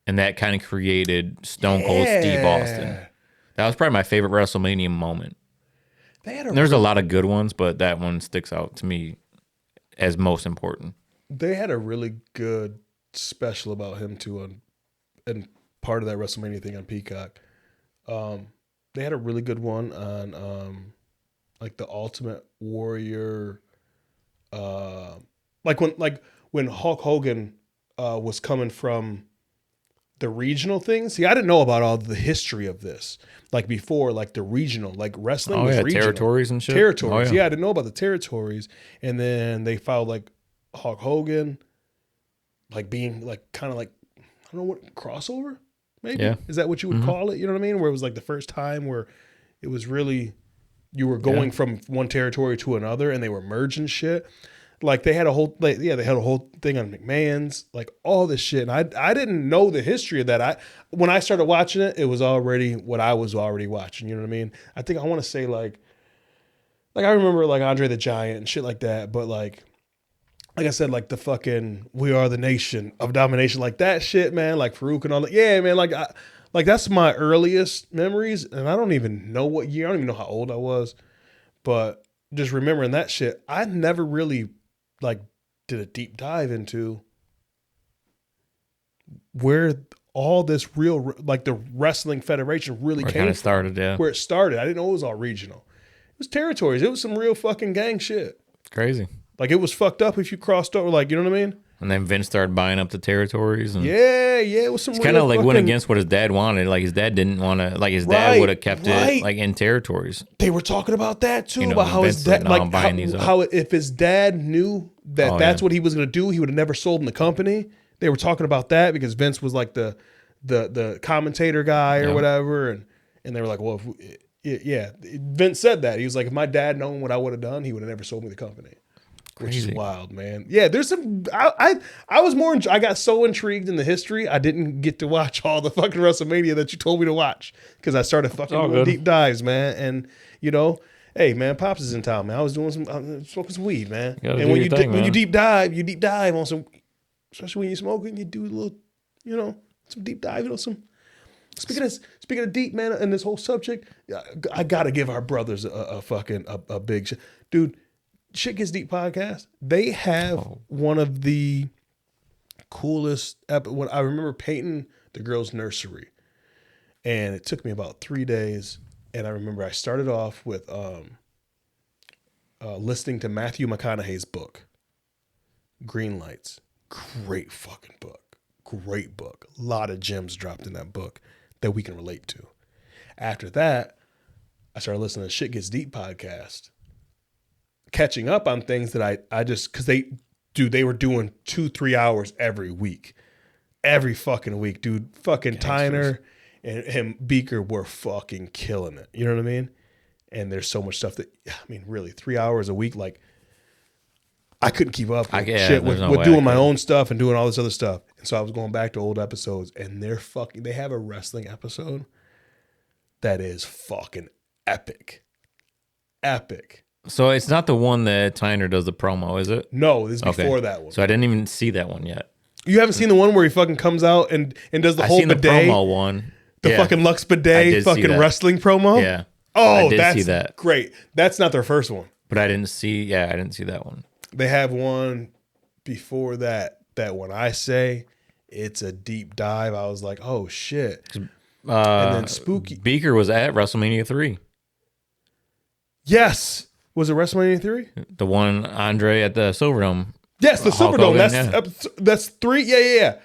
And that kind of created Stone Cold Steve Austin. That was probably my favorite WrestleMania moment. There's a lot of good ones, but that one sticks out to me as most important.
They had a really good special about him too, and part of that WrestleMania thing on Peacock. They had a really good one on like the Ultimate Warrior, like when Hulk Hogan was coming from the regional things. See, I didn't know about all the history of this. Like before, like the regional, like wrestling was regional.
Territories and shit.
Territories.
Oh, yeah.
I didn't know about the territories. And then they filed like Hulk Hogan, like being like kind of like, I don't know what, crossover? Maybe?
Yeah.
Is that what you would call it? You know what I mean? Where it was like the first time where it was really, you were going from one territory to another and they were merging shit. Like they had a whole, they had a whole thing on McMahon's, like all this shit. And I didn't know the history of that. When I started watching it, it was already what I was already watching. You know what I mean? I think I want to say like I remember like Andre the Giant and shit like that. But like I said, like the fucking We Are the Nation of Domination, like that shit, man. Like Farouk and all that. Yeah, man. Like that's my earliest memories. And I don't even know what year. I don't even know how old I was. But just remembering that shit, I never really like did a deep dive into where all this real, like the wrestling federation really came from.
Started, yeah.
Where it started. I didn't know it was all regional. It was territories. It was some real fucking gang shit.
Crazy.
Like it was fucked up if you crossed over, like, you know what I mean?
And then Vince started buying up the territories. And
yeah, it was some
it's kind of like went against what his dad wanted. Like his dad didn't want to, like his dad would have kept it like in territories.
They were talking about that too, about how
Vince
his dad, like
how
if his dad knew that that's what he was going to do, he would have never sold in the company. They were talking about that because Vince was like the commentator guy or whatever. And they were like, well, Vince said that. He was like, if my dad known what I would have done, he would have never sold me the company. Which is wild, man. Yeah, there's some. I was more. I got so intrigued in the history, I didn't get to watch all the fucking WrestleMania that you told me to watch because I started fucking doing deep dives, man. And you know, hey, man, Pops is in town, man. I was doing smoking some weed, man. And when you deep dive on some, especially when you're smoking, you do a little, you know, some deep dive, you know, some. Speaking of deep, man, and this whole subject, I gotta give our brothers a big dude. Shit Gets Deep podcast. They have one of the coolest. When I remember painting the girls' nursery, and it took me about 3 days. And I remember I started off with listening to Matthew McConaughey's book, Green Lights. Great fucking book. Great book. A lot of gems dropped in that book that we can relate to. After that, I started listening to Shit Gets Deep podcast. Catching up on things that I just, because they were doing 2-3 hours every week. Every fucking week, dude. Fucking Tyner and Beaker were fucking killing it. You know what I mean? And there's so much stuff that, I mean, really, 3 hours a week, like, I couldn't keep up with shit with doing my own stuff and doing all this other stuff. And so I was going back to old episodes, and they have a wrestling episode that is fucking epic. Epic.
So it's not the one that Tyner does the promo, is it?
No, this is before that one.
So I didn't even see that one yet.
You haven't seen the one where he fucking comes out and does the whole bidet?
I've seen the promo one.
The fucking Lux bidet fucking wrestling promo?
Yeah.
Oh, that's great. That's not their first one.
But I didn't see that one.
They have one before that when I say it's a deep dive, I was like, oh shit. And then Spooky.
Beaker was at WrestleMania 3.
Yes. Was it WrestleMania 3?
The one Andre at the Silverdome.
Yes, the Silverdome. That's 3. Yeah.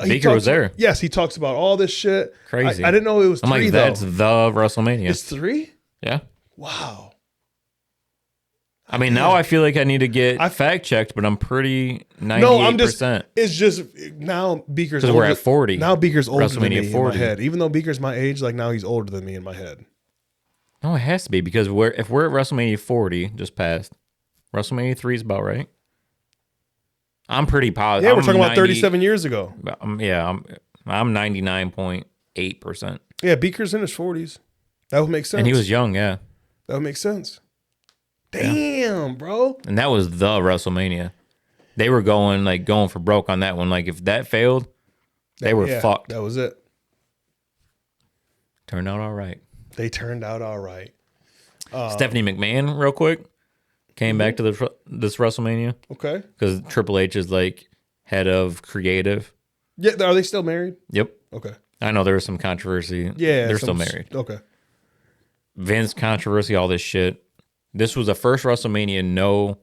Beaker was there.
Yes, he talks about all this shit.
Crazy.
I didn't know it was 3
I'm like,
though.
that's the WrestleMania.
It's 3?
Yeah.
Wow.
I mean, now I feel like I need to get fact checked, but I'm pretty 98%.
No, it's just now Beaker's older.
Because we're at 40.
Now Beaker's older than me
40.
in my head. Even though Beaker's my age, like now he's older than me in my head.
No, it has to be because if we're at WrestleMania 40, just passed, WrestleMania 3 is about right. I'm pretty positive.
Yeah, we're talking about 37 years ago.
I'm 99.8%.
Yeah, Beaker's in his 40s. That would make sense.
And he was young, yeah.
That would make sense. Damn, bro.
And that was the WrestleMania. They were going for broke on that one. Like if that failed, they were fucked.
That was it.
Turned out all right.
They turned out all right.
Stephanie McMahon, real quick, came back to this WrestleMania.
Okay.
Because Triple H is like head of creative.
Yeah, are they still married?
Yep.
Okay.
I know there was some controversy.
Yeah.
They're still married.
Okay.
Vince controversy, all this shit. This was the first WrestleMania, no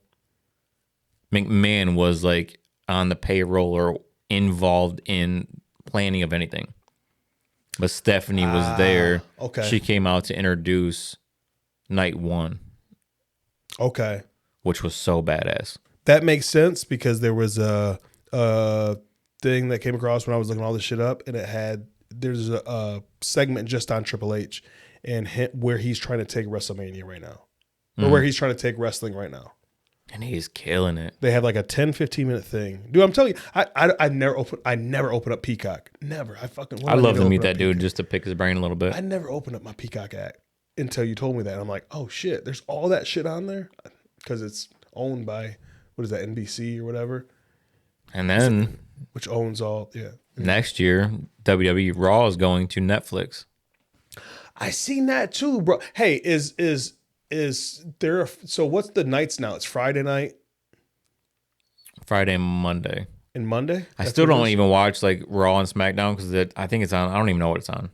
McMahon was like on the payroll or involved in planning of anything. But Stephanie was there.
Okay.
She came out to introduce night 1.
Okay.
Which was so badass.
That makes sense because there was a thing that came across when I was looking all this shit up, and there's a segment just on Triple H and where he's trying to take WrestleMania right now, or where he's trying to take wrestling right now.
And he's killing it.
They have like a 10, 15-minute thing. Dude, I'm telling you, I never open up Peacock. Never.
I'd love to meet that dude just to pick his brain a little bit.
I never opened up my Peacock app until you told me that. I'm like, oh shit, there's all that shit on there because it's owned by, what is that, NBC or whatever?
And then,
which owns all,
next year, WWE Raw is going to Netflix.
I seen that too, bro. Hey, is there so what's the nights now? It's Friday night,
Friday and Monday.
And Monday?
I still don't even watch like Raw and SmackDown because I think it's on. I don't even know what it's on,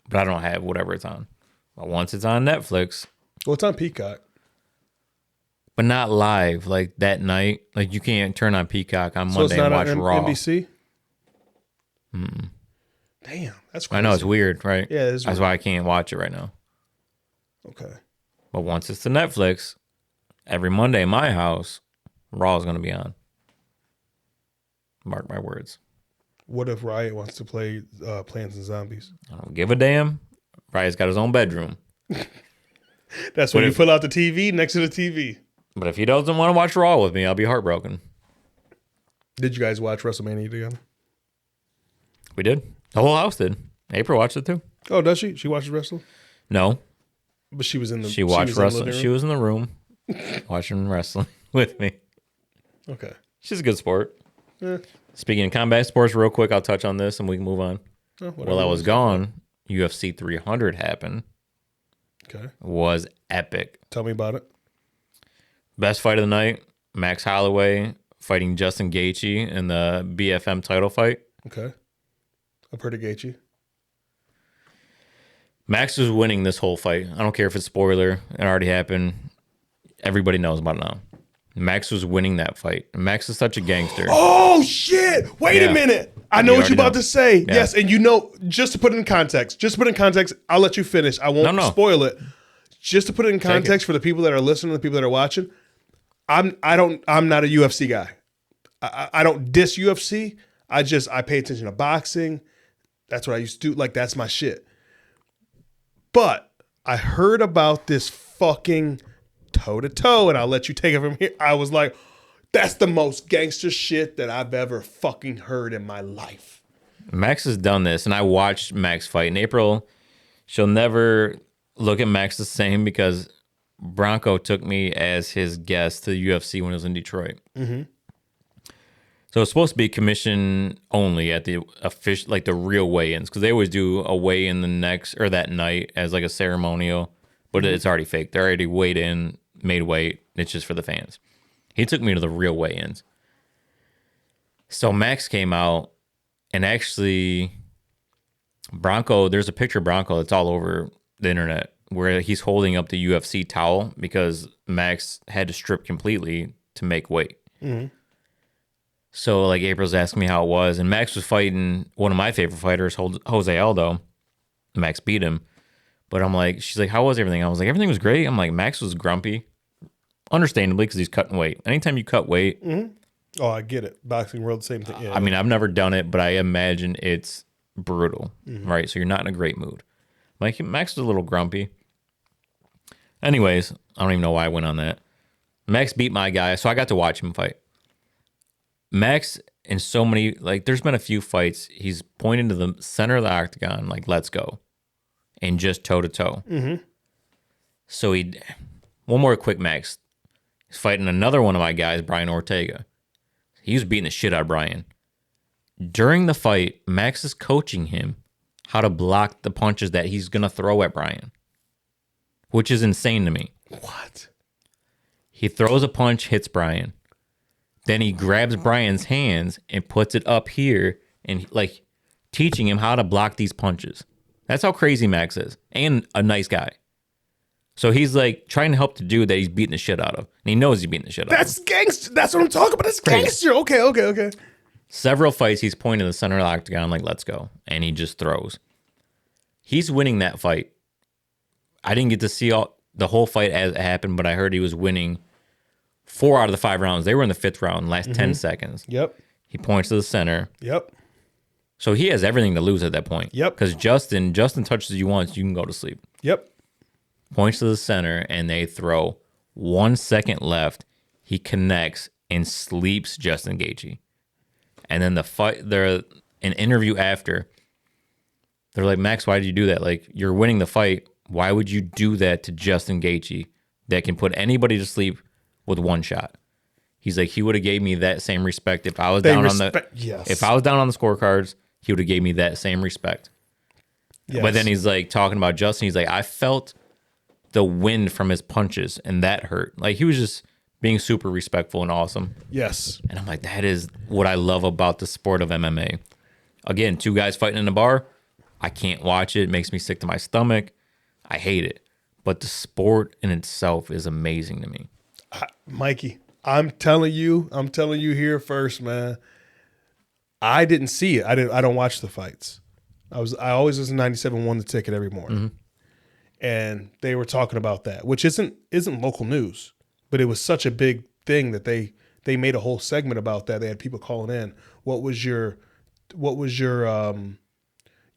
but I don't have whatever it's on. But once it's on Netflix,
well, it's on Peacock,
but not live like that night. Like you can't turn on Peacock on Monday and watch Raw.
NBC. Damn, that's crazy.
I know it's weird, right?
Yeah, it is
that's
weird.
why I can't watch it right now.
Okay.
But once it's to Netflix, every Monday in my house, Raw is going to be on. Mark my words.
What if Riot wants to play Plants and Zombies?
I don't give a damn. Riot's got his own bedroom.
That's when you pull out the TV next to the TV.
But if he doesn't want to watch Raw with me, I'll be heartbroken.
Did you guys watch WrestleMania together?
We did. The whole house did. April watched it too.
Oh, does she? She watches wrestling?
No.
But she was in the.
She watched wrestling. She was in the room watching wrestling with me.
Okay.
She's a good sport.
Yeah.
Speaking of combat sports, real quick, I'll touch on this and we can move on.
Oh,
While I was gone, UFC 300 happened.
Okay.
Was epic.
Tell me about it.
Best fight of the night, Max Holloway fighting Justin Gaethje in the BFM title fight.
Okay. I've heard of Gaethje.
Max was winning this whole fight. I don't care if it's spoiler. It already happened. Everybody knows about it now. Max was winning that fight. Max is such a gangster.
Oh, shit. Wait a minute. I know what you're about to say. Yeah. Yes, and just to put it in context, I'll let you finish. I won't spoil it. Just to put it in context for the people that are listening, the people that are watching, I'm not a UFC guy. I don't diss UFC. I pay attention to boxing. That's what I used to do. Like, that's my shit. But I heard about this fucking toe-to-toe, and I'll let you take it from here. I was like, that's the most gangster shit that I've ever fucking heard in my life.
Max has done this, and I watched Max fight. In April, she'll never look at Max the same because Bronco took me as his guest to the UFC when he was in Detroit. Mm-hmm. So it's supposed to be commission only at the official, like the real weigh-ins, because they always do a weigh-in the next or that night as like a ceremonial, but it's already fake. They're already weighed in, made weight. It's just for the fans. He took me to the real weigh-ins. So Max came out, and actually Bronco, there's a picture of Bronco that's all over the internet where he's holding up the UFC towel because Max had to strip completely to make weight. Mm-hmm. So, like, April's asking me how it was, and Max was fighting one of my favorite fighters, Jose Aldo. Max beat him. But I'm like, she's like, how was everything? I was like, everything was great. I'm like, Max was grumpy, understandably, because he's cutting weight. Anytime you cut weight.
Mm-hmm. Oh, I get it. Boxing world, same thing. Yeah,
I mean, I've never done it, but I imagine it's brutal, right? So you're not in a great mood. Like, Max was a little grumpy. Anyways, I don't even know why I went on that. Max beat my guy, so I got to watch him fight. Max, in so many, like, there's been a few fights, he's pointing to the center of the octagon, like, let's go. And just toe-to-toe. Mm-hmm. So one more quick Max. He's fighting another one of my guys, Brian Ortega. He was beating the shit out of Brian. During the fight, Max is coaching him how to block the punches that he's going to throw at Brian. Which is insane to me.
What?
He throws a punch, hits Brian. Then he grabs Brian's hands and puts it up here and like teaching him how to block these punches. That's how crazy Max is. And a nice guy. So he's like trying to help the dude that he's beating the shit out of. And he knows he's beating the shit out of.
That's gangster. That's what I'm talking about. That's gangster. Okay.
Several fights, he's pointing to the center of the octagon like, let's go. And he just throws. He's winning that fight. I didn't get to see the whole fight as it happened, but I heard he was winning 4 out of the 5 rounds. They were in the 5th round, last 10 seconds.
Yep.
He points to the center.
Yep.
So he has everything to lose at that point.
Yep.
Because Justin touches you once, you can go to sleep.
Yep.
Points to the center, and they throw 1 second left. He connects and sleeps Justin Gaethje. And then an interview after, they're like, Max, why did you do that? Like, you're winning the fight. Why would you do that to Justin Gaethje that can put anybody to sleep with 1 shot? He's like, he would have gave me that same respect if I was down on the if I was down on the scorecards. He would have gave me that same respect. Yes. But then he's like talking about Justin. He's like, I felt the wind from his punches, and that hurt. Like, he was just being super respectful and awesome.
Yes.
And I'm like, that is what I love about the sport of MMA. Again, 2 guys fighting in a bar. I can't watch it. It makes me sick to my stomach. I hate it. But the sport in itself is amazing to me.
Mikey, I'm telling you here first, man. I didn't see it. I don't watch the fights. I always listen to 97 won the ticket every morning. Mm-hmm. And they were talking about that, which isn't local news, but it was such a big thing that they made a whole segment about that. They had people calling in. What was your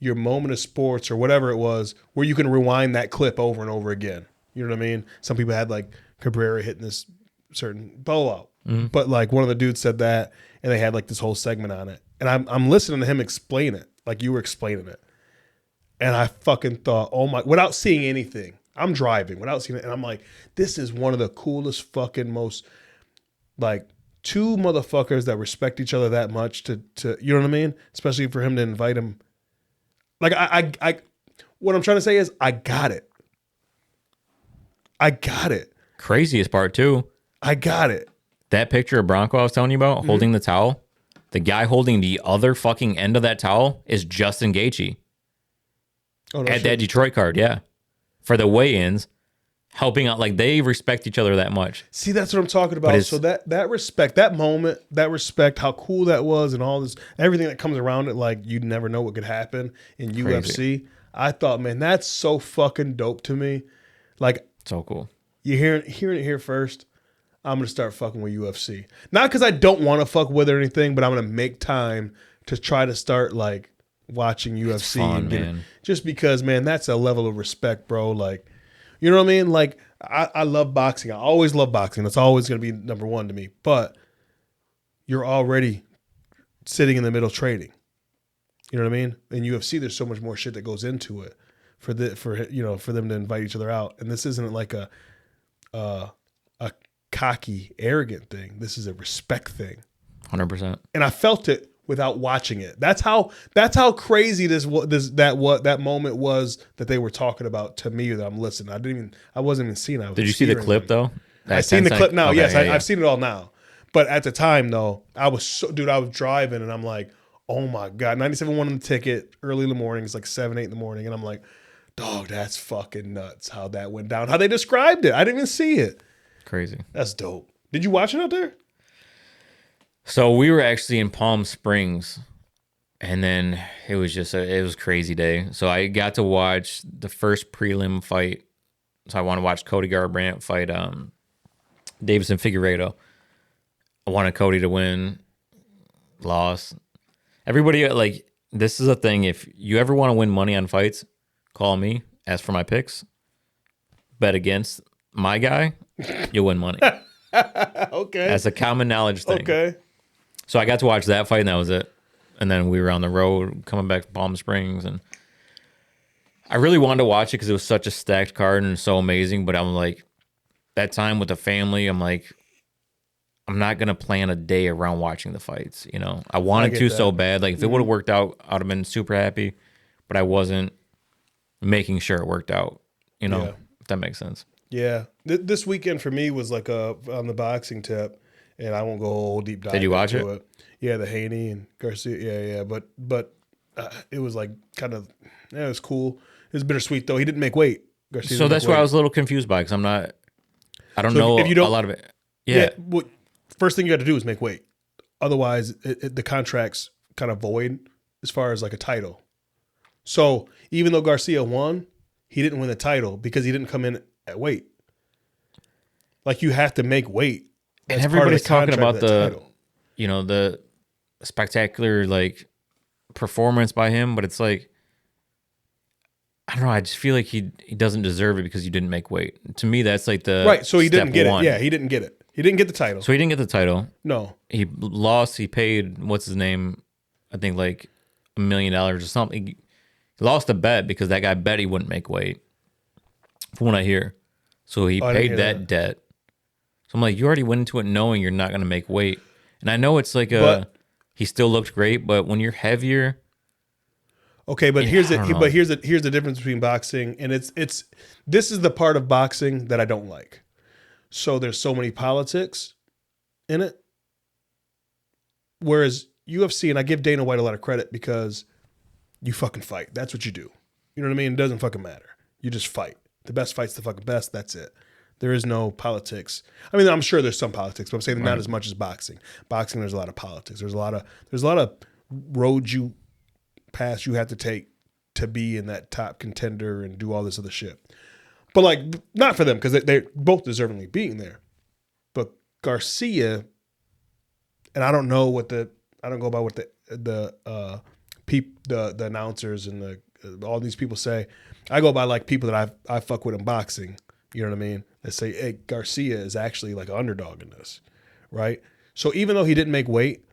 moment of sports or whatever it was where you can rewind that clip over and over again? You know what I mean? Some people had like Cabrera hitting this certain blowout, but like one of the dudes said that, and they had like this whole segment on it. And I'm listening to him explain it like you were explaining it. And I fucking thought, oh my, without seeing anything, I'm driving without seeing it. And I'm like, this is one of the coolest fucking most, like, 2 motherfuckers that respect each other that much to you know what I mean? Especially for him to invite him. Like, I what I'm trying to say is I got it.
Craziest part too.
I got it.
That picture of Bronco I was telling you about, holding the towel, the guy holding the other fucking end of that towel is Justin Gaethje. Oh, no, at that Detroit card, yeah. For the weigh-ins, helping out. Like, they respect each other that much.
See, that's what I'm talking about. So that respect, that moment, that respect, how cool that was, and all this, everything that comes around it, like, you never know what could happen in UFC. I thought, man, that's so fucking dope to me. Like,
so cool.
You hearing it here first. I'm gonna start fucking with UFC. Not because I don't want to fuck with it or anything, but I'm gonna make time to try to start like watching UFC.
Fun, man.
Just because, man, that's a level of respect, bro. Like, you know what I mean? Like, I love boxing. I always love boxing. That's always gonna be number one to me. But you're already sitting in the middle trading. You know what I mean? In UFC, there's so much more shit that goes into it for them to invite each other out. And this isn't like a cocky, arrogant thing. This is a respect thing.
100%.
And I felt it without watching it. That's how crazy that moment was that they were talking about to me that I'm listening. I wasn't even seeing it.
Did you see the clip though?
I've seen the clip now. Okay, yes, I've seen it all now. But at the time though, I was driving and I'm like, oh my God, 97 won on the ticket early in the morning. It's like 7, 8 in the morning. And I'm like, dog, that's fucking nuts how that went down. How they described it. I didn't even see it.
Crazy.
That's dope. Did you watch it out there?
So we were actually in Palm Springs, and then it was just it was a crazy day. So I got to watch the first prelim fight. So I want to watch Cody Garbrandt fight Davison Figueiredo. I wanted Cody to win. Lost. Everybody, like, this is a thing. If you ever want to win money on fights, call me. Ask for my picks. Bet against my guy. You'll win money.
Okay.
That's a common knowledge thing.
Okay.
So I got to watch that fight, and that was it. And then we were on the road coming back to Palm Springs, and I really wanted to watch it because it was such a stacked card and so amazing. But I'm like, that time with the family, I'm like, I'm not gonna plan a day around watching the fights. You know, I wanted to so bad. Like, if it would have worked out, I'd have been super happy. But I wasn't making sure it worked out. You know, if that makes sense.
Yeah, this weekend for me was like on the boxing tip, and I won't go whole deep dive.
Did you watch it?
Yeah, the Haney and Garcia. Yeah. But it was like kind of, it was cool. It was bittersweet though. He didn't make weight. Garcia's
So
gonna
that's
make
what I
weight.
was a little confused by because I don't
So
know
if you don't-
a lot of it. Yeah.
Well, first thing you got to do is make weight. Otherwise, the contract's kind of void as far as like a title. So even though Garcia won, he didn't win the title because he didn't come in at weight. Like you have to make weight.
And
That's part of the
everybody's talking
contract
about
of that
the,
title.
the spectacular like performance by him, but it's like, I don't know. I just feel like he doesn't deserve it because you didn't make weight. To me, that's like the
Right. So he didn't
step
get
one.
it. Yeah, he didn't get it. He didn't get the title.
So he didn't get the title.
No.
He lost. He paid what's his name? I think like $1 million or something. He lost a bet because that guy bet he wouldn't make weight. From what I hear, so he
I didn't
paid
hear
that
that.
debt. So I'm like, you already went into it knowing you're not going to make weight, and I know it's like
But-
he still looked great, but when you're heavier,
Okay, but
Yeah,
here's
I don't know.
here's the difference between boxing and it's this is the part of boxing that I don't like. So there's so many politics in it. Whereas UFC, and I give Dana White a lot of credit because you fucking fight. That's what you do. You know what I mean? It doesn't fucking matter. You just fight. The best fight's the fucking best. That's it. There is no politics. I mean, I'm sure there's some politics, but I'm saying not as much as boxing. Boxing, there's a lot of politics. There's a lot of roads you pass you have to take to be in that top contender and do all this other shit. But like, not for them because they're both deservingly being there. But Garcia, and I don't know I don't go by what the announcers and all these people say. I go by like people that I fuck with in boxing. You know what I mean? They say, hey, Garcia is actually like an underdog in this, right? So even though he didn't make weight,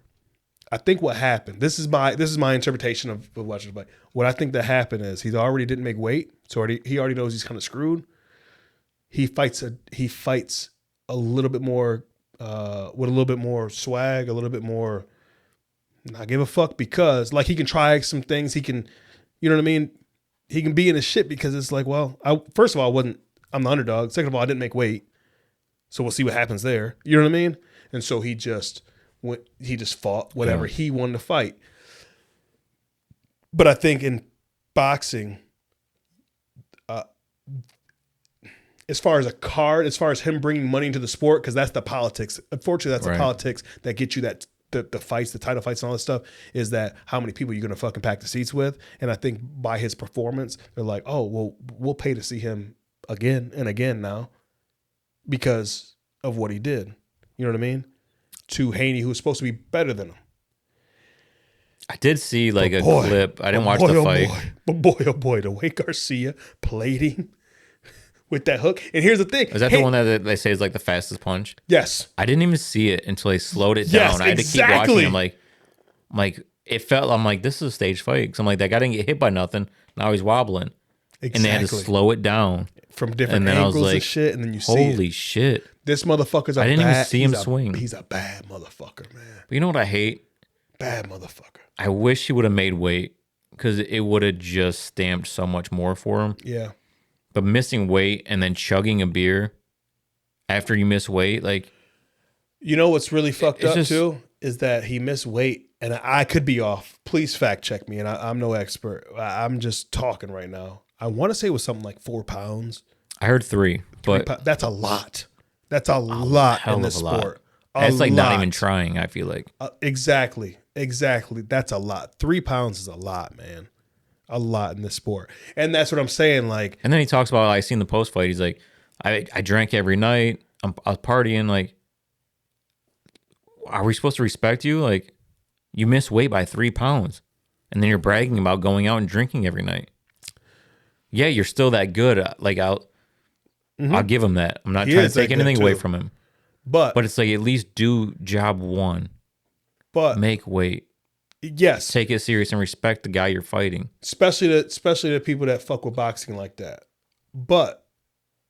I think what happened. This is my interpretation of watching the fight. What I think that happened is he already didn't make weight, so he already knows he's kind of screwed. He fights a little bit more with a little bit more swag, a little bit more not give a fuck because like he can try some things. He can, you know what I mean? He can be in his shit because it's like, well, first of all, I'm the underdog. Second of all, I didn't make weight, so we'll see what happens there. You know what I mean? And so he just fought whatever he wanted to fight. But I think in boxing, as far as a card, as far as him bringing money into the sport, because that's the politics. Unfortunately, that's the politics that get you that the fights, the title fights and all this stuff, is that how many people you're going to fucking pack the seats with. And I think by his performance, they're like, oh, well, we'll pay to see him again and again now because of what he did. You know what I mean? To Haney, who was supposed to be better than him.
I did see like a clip. I didn't watch the fight.
Oh boy, the way Garcia plating with that hook. And here's the thing.
Is that the one that they say is like the fastest punch?
Yes.
I didn't even see it until they slowed it
Yes,
down. I had to keep
exactly.
watching. I'm like, it felt. I'm like, this is a stage fight. Because I'm like, that guy didn't get hit by nothing. Now he's wobbling,
Exactly.
and they had to slow it down
From different
and then I was
angles and
like,
shit, and then you see
holy
it.
shit!
This motherfucker's a
I didn't even
bad,
see him
he's a-
swing.
He's a bad motherfucker, man.
But you know what I hate?
Bad motherfucker.
I wish he would have made weight because it would have just stamped so much more for him.
Yeah.
But missing weight and then chugging a beer after you miss weight, like
You know what's really fucked
It's
up
just-
too is that he missed weight, and I could be off. Please fact check me, and I'm no expert. I'm just talking right now. I want to say it was something like 4 pounds.
I heard 3, but
That's a lot. That's a lot
hell
in this
of a lot.
sport.
That's like not even
lot.
trying. I feel like
Exactly. That's a lot. 3 pounds is a lot, man. A lot in this sport, and that's what I'm saying. Like,
And then he talks about, I seen the post fight. He's like, I drank every night. I was partying. Like, are we supposed to respect you? Like, you miss weight by 3 pounds, and then you're bragging about going out and drinking every night. Yeah, you're still that good. Like, I'll give him that. I'm not
He
trying
is
to take
that good,
anything away
too.
from him,
but
but it's like at least do job one. Make weight.
yes,
Take it serious and respect the guy you're fighting.
especially the people that fuck with boxing like that. But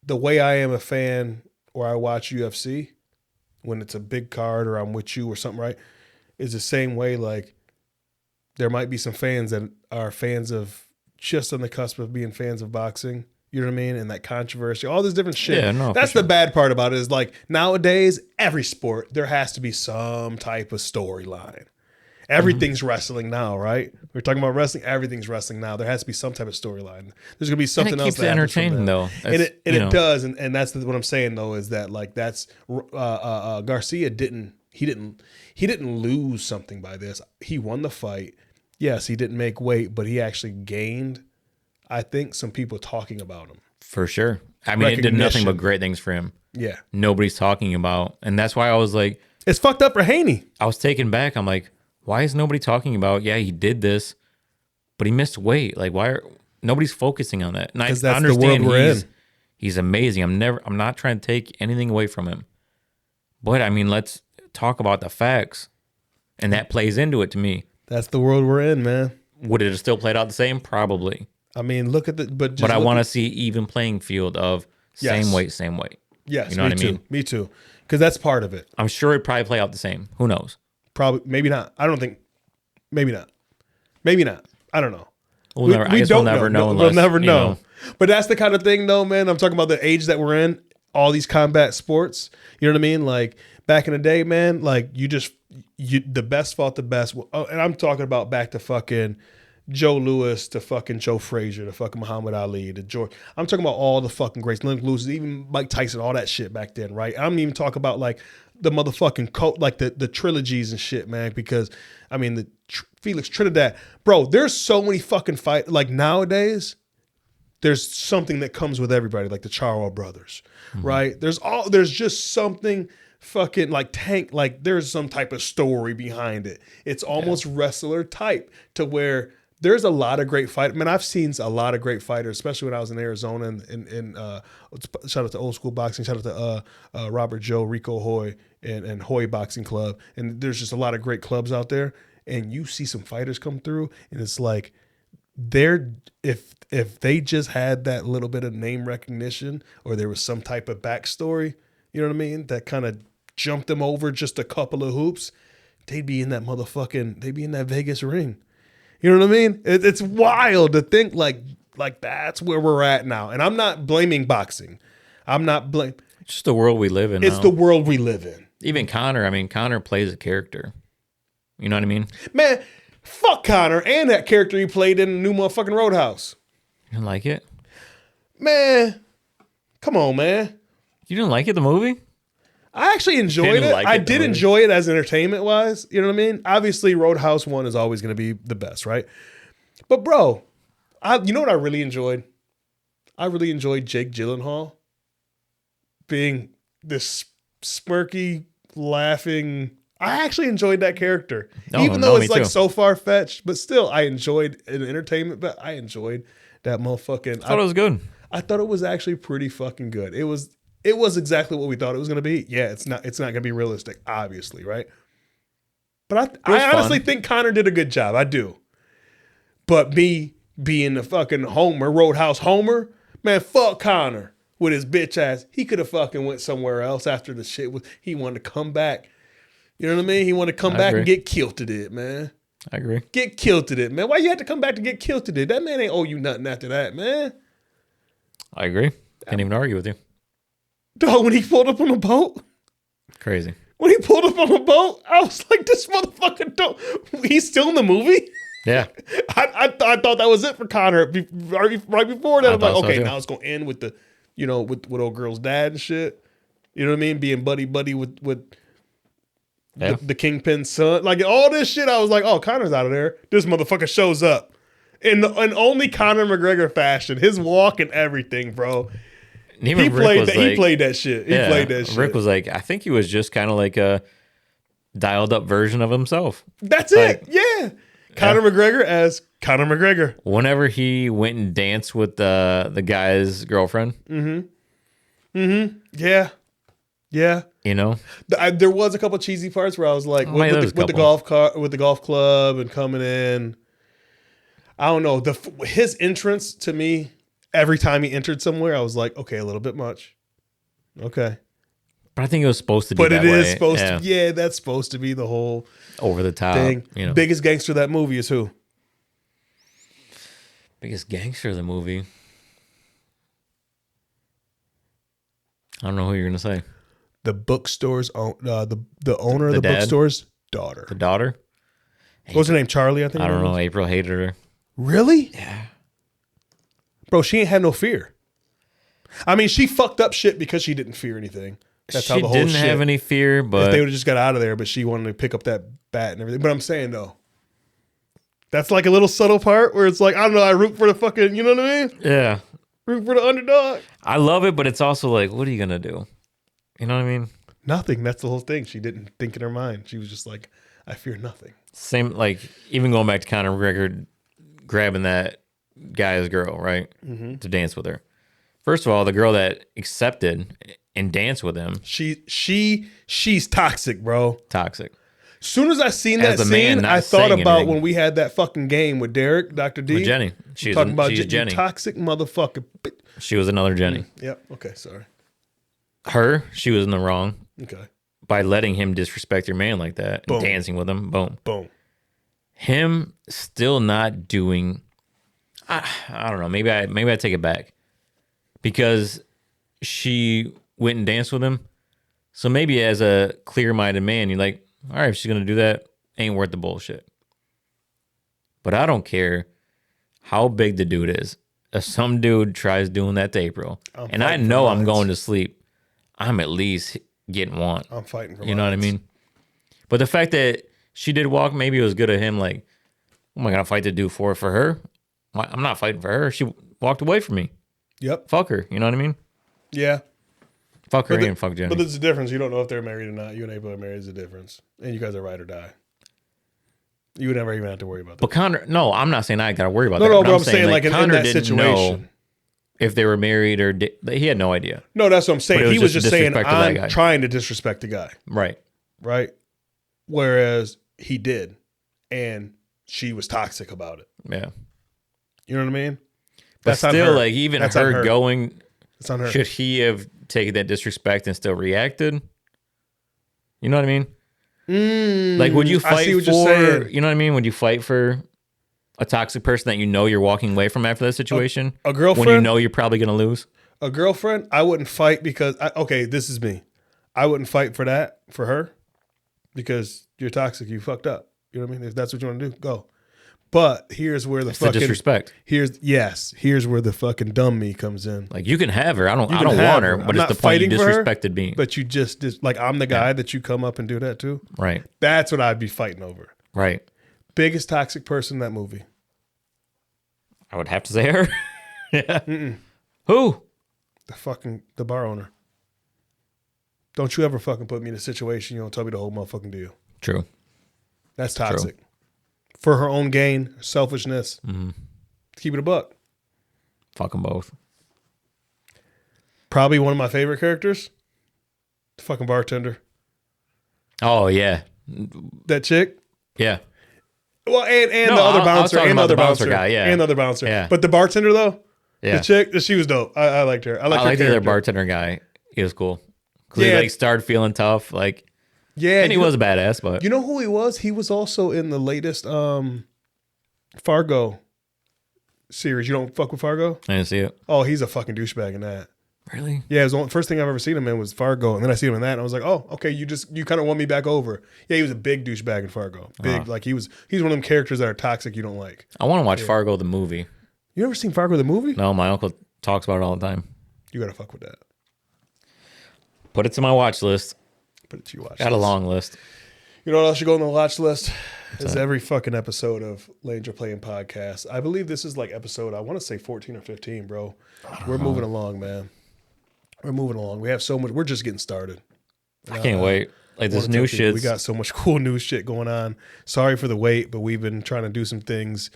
the way I am a fan or I watch UFC when it's a big card or I'm with you or something, right, is the same way. Like, there might be some fans that are fans of just on the cusp of being fans of boxing. You know what I mean? And that controversy, all this different shit.
Yeah, no, for
That's
sure.
the bad part about it is like nowadays, every sport, there has to be some type of storyline. Everything's wrestling now, right? We're talking about wrestling. Everything's wrestling now. There has to be some type of storyline. There's gonna be something else.
Keeps it entertaining though,
it does, and that's what I'm saying though is that like that's Garcia didn't lose something by this. He won the fight. Yes, he didn't make weight, but he actually gained, I think, some people talking about him
for sure. I mean, it did nothing but great things for him.
Yeah,
nobody's talking about, and that's why I was like,
it's fucked up for Haney.
I was taken back. I'm like, why is nobody talking about? Yeah, he did this, but he missed weight. Like, why are nobody's focusing on that? And I understand
the world we're in.
He's amazing. I'm not trying to take anything away from him, but I mean, let's talk about the facts, and that plays into it to me.
That's the world we're in, man.
Would it have still played out the same? Probably.
I mean, look at the
but I want to see even playing field of same weight.
Yes,
you know what I mean.
Me too. Because that's part of it.
I'm sure it'd probably play out the same. Who knows?
Probably, maybe not. I don't think. Maybe not. I don't know.
We'll never know.
We'll never know. But that's the kind of thing, though, man. I'm talking about the age that we're in. All these combat sports. You know what I mean? Like back in the day, man. Like the best fought the best. Oh, and I'm talking about back to fucking Joe Louis, to fucking Joe Frazier, to fucking Muhammad Ali, to George. I'm talking about all the fucking greats, Lennox Lewis, even Mike Tyson, all that shit back then, right? I don't even talk about like the motherfucking cult, like the trilogies and shit, man. Because I mean, the Felix Trinidad, bro. There's so many fucking fight. Like nowadays, there's something that comes with everybody, like the Charlo brothers, right? There's just something fucking like Tank, like there's some type of story behind it. It's almost wrestler type to where there's a lot of great fighters. Man, I've seen a lot of great fighters, especially when I was in Arizona and shout out to Old School Boxing, shout out to Robert Joe, Rico Hoy, and Hoy Boxing Club. And there's just a lot of great clubs out there. And you see some fighters come through, and it's like if they just had that little bit of name recognition or there was some type of backstory, you know what I mean, that kind of jumped them over just a couple of hoops, they'd be in that Vegas ring. You know what I mean? It's wild to think like that's where we're at now. And I'm not blaming boxing. It's
just the world we live in.
It's the world we live in.
Even Conor. I mean, Conor plays a character. You know what I mean?
Man, fuck Conor and that character he played in the new motherfucking Roadhouse.
You didn't like it?
Man, come on, man.
You didn't like it, the movie?
I actually enjoyed it. I did enjoy it as entertainment wise. You know what I mean? Obviously, Roadhouse 1 is always going to be the best, right? But bro, you know what I really enjoyed? I really enjoyed Jake Gyllenhaal being this smirky, laughing. I actually enjoyed that character. Even though it's like so far-fetched, but still, I enjoyed an entertainment, but I enjoyed that motherfucking.
I thought it was good.
I thought it was actually pretty fucking good. It was exactly what we thought it was going to be. Yeah, it's not going to be realistic, obviously, right? But I honestly think Conor did a good job. I do. But me being the fucking Roadhouse Homer, man, fuck Conor with his bitch ass. He could have fucking went somewhere else after the shit was. He wanted to come back. You know what I mean? He wanted to come back and get killed at it, man.
I agree.
Get killed at it, man. Why you had to come back to get killed at it? That man ain't owe you nothing after that, man.
I agree. Can't even argue with you.
Dog, when he pulled up on the boat.
Crazy.
When he pulled up on the boat, I was like, this motherfucker don't. He's still in the movie?
Yeah.
I thought that was it for Conor. Right before that, I'm like, okay, now it's going to end with the, with old girl's dad and shit. You know what I mean? Being buddy with the Kingpin's son. Like all this shit, I was like, oh, Conor's out of there. This motherfucker shows up. In only Conor McGregor fashion. His walk and everything, bro. He played that shit. He played that shit.
Rick was like, I think he was just kind of like a dialed up version of himself.
That's it. Yeah. Conor McGregor as Conor McGregor.
Whenever he went and danced with the guy's girlfriend.
Yeah. Yeah.
You know?
There was a couple cheesy parts where I was like, with the golf club and coming in. I don't know. His entrance to me, every time he entered somewhere, I was like, okay, a little bit much. Okay.
But I think it was supposed to be
that way. But it is supposed to. Yeah, that's supposed to be the whole
over the top
thing. Biggest gangster of that movie is who?
Biggest gangster of the movie? I don't know who you're going to say.
The bookstore's the owner of the bookstore's daughter.
The daughter?
What's her name? Charlie, I think.
I don't know. April hated her.
Really?
Yeah.
Bro, she ain't had no fear. I mean, she fucked up shit because she didn't fear anything. That's how
She
the whole
didn't
shit.
have any fear,
If
but
they would have just got out of there, but she wanted to pick up that bat and everything. But I'm saying though, that's like a little subtle part where it's like, I don't know, I root for the fucking, you know what I mean?
yeah,
Root for the underdog.
I love it, but it's also like, what are you gonna do? You know what I mean?
Nothing. That's the whole thing. She didn't think in her mind. She was just like, I fear nothing.
Same, like even going back to Conor McGregor grabbing that guy's girl, right, to dance with her. First of all, the girl that accepted and danced with him,
she's toxic, bro.
toxic.
Soon as I seen
As
that
a man
scene,
not
I thought
saying
about
anything.
when we had that fucking game with Derek, Dr. D.
With Jenny, she's
Jenny.
Jenny.
Toxic motherfucker.
She was another Jenny.
Yep. Okay. Sorry.
She was in the wrong
Okay.
by letting him disrespect your man like that,
Boom.
and dancing with him. Boom.
Boom.
Him still not doing. I don't know. Maybe I take it back because she went and danced with him. So maybe as a clear-minded man, you're like, all right, if she's gonna do that, ain't worth the bullshit. But I don't care how big the dude is. If some dude tries doing that to April, and I know I'm going to sleep, I'm at least getting one.
I'm fighting for
You know what I mean? But the fact that she did walk, maybe it was good of him. Like, am I gonna fight the dude for her? I'm not fighting for her. She walked away from me.
Yep.
Fuck her. You know what I mean?
Yeah.
Fuck her and fuck Jenny.
But there's a difference. You don't know if they're married or not. You and April are married is a difference. And you guys are ride or die. You would never even have to worry about that.
But Conor, no, I'm not saying I got to worry about that.
No, but I'm saying like in
Conor
that
didn't
situation.
know if they were married or he had no idea.
No, that's what I'm saying.
But it was
He was
just
just saying,
disrespect to that guy.
I'm trying to disrespect the guy.
Right.
Right? Whereas he did. And she was toxic about it.
Yeah.
You know what I mean?
But still, like, even
That's on
her going,
it's on her.
should he have taken that disrespect and still reacted? You know what I mean? Like, would you fight
see what you're
for,
saying.
you know what I mean? Would you fight for a toxic person that you know you're walking away from after that situation?
A girlfriend?
When you know you're probably going to lose?
A girlfriend, I wouldn't fight because, okay, this is me. I wouldn't fight for that, for her, because you're toxic. You fucked up. You know what I mean? If that's what you want to do, go. But here's where the fucking
disrespect.
Here's where the fucking dumb me comes in.
Like, you can have her. I don't
can
want
have
her,
her.
but
I'm
it's the
not
point you
fighting for her,
disrespected me.
But you just like, I'm the guy that you come up and do that to.
Right.
That's what I'd be fighting over.
Right.
Biggest toxic person in that movie.
I would have to say her. Yeah. Who?
The bar owner. Don't you ever fucking put me in a situation you don't tell me the whole motherfucking deal.
True.
That's toxic. For her own gain, selfishness. Keep it a buck.
Fuck them both.
Probably one of my favorite characters. The fucking bartender.
Oh, yeah.
That chick.
Yeah.
Well, and
No,
the other
I was
bouncer.
talking
And the
about
other
the bouncer
bouncer.
guy, yeah.
And the other bouncer.
Yeah.
But the bartender, though,
Yeah.
the chick, she was dope. I liked her. I
I
liked
like
her
the other
character.
bartender guy. He was cool. Because he
Yeah.
like started feeling tough. Like,
Yeah.
and he was a badass, but
You know who he was? He was also in the latest Fargo series. You don't fuck with Fargo?
I didn't see it.
Oh, he's a fucking douchebag in that.
Really?
Yeah, it was the first thing I've ever seen him in was Fargo, and then I see him in that, and I was like, oh, okay, you kind of won me back over. Yeah, he was a big douchebag in Fargo. Big, like he's one of them characters that are toxic you don't like.
I want to watch Fargo the movie.
You ever seen Fargo the movie?
No, my uncle talks about it all the time.
You gotta fuck with that.
Put it to my watch list.
Put it to your watch.
Got a
list.
long list.
You know what else should go on the watch list? Is every fucking episode of Langer Playing Podcast. I believe this is like episode, I want to say 14 or 15, bro. We're moving along, man. We're moving along. We have so much. We're just getting started.
I can't wait. Like, this
Wanna
new
tell people,
shit.
we got so much cool new shit going on. Sorry for the wait, but we've been trying to do some things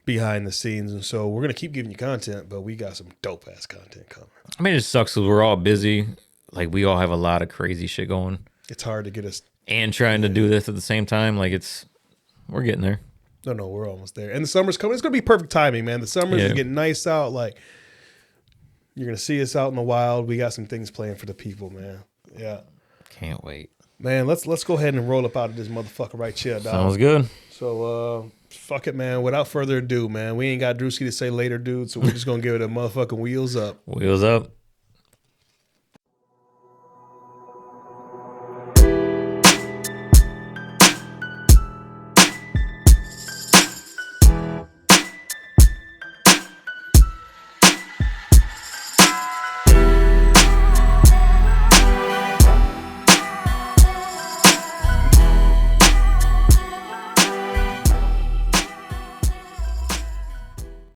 behind the scenes, and so we're gonna keep giving you content, but we got some dope ass content coming.
I mean, it sucks because we're all busy. Like, we all have a lot of crazy shit going.
It's hard to get us.
And trying to do this at the same time. Like, we're getting there.
No, we're almost there. And the summer's coming. It's gonna be perfect timing, man. The summer's
Yeah.
getting nice out. Like, you're gonna see us out in the wild. We got some things planned for the people, man. Yeah,
Can't wait.
man. Let's go ahead and roll up out of this motherfucker right here, dog.
Sounds good.
So, fuck it, man. Without further ado, man, we ain't got Drewski to say later, dude. So we're just gonna give it a motherfucking wheels up.
Wheels up.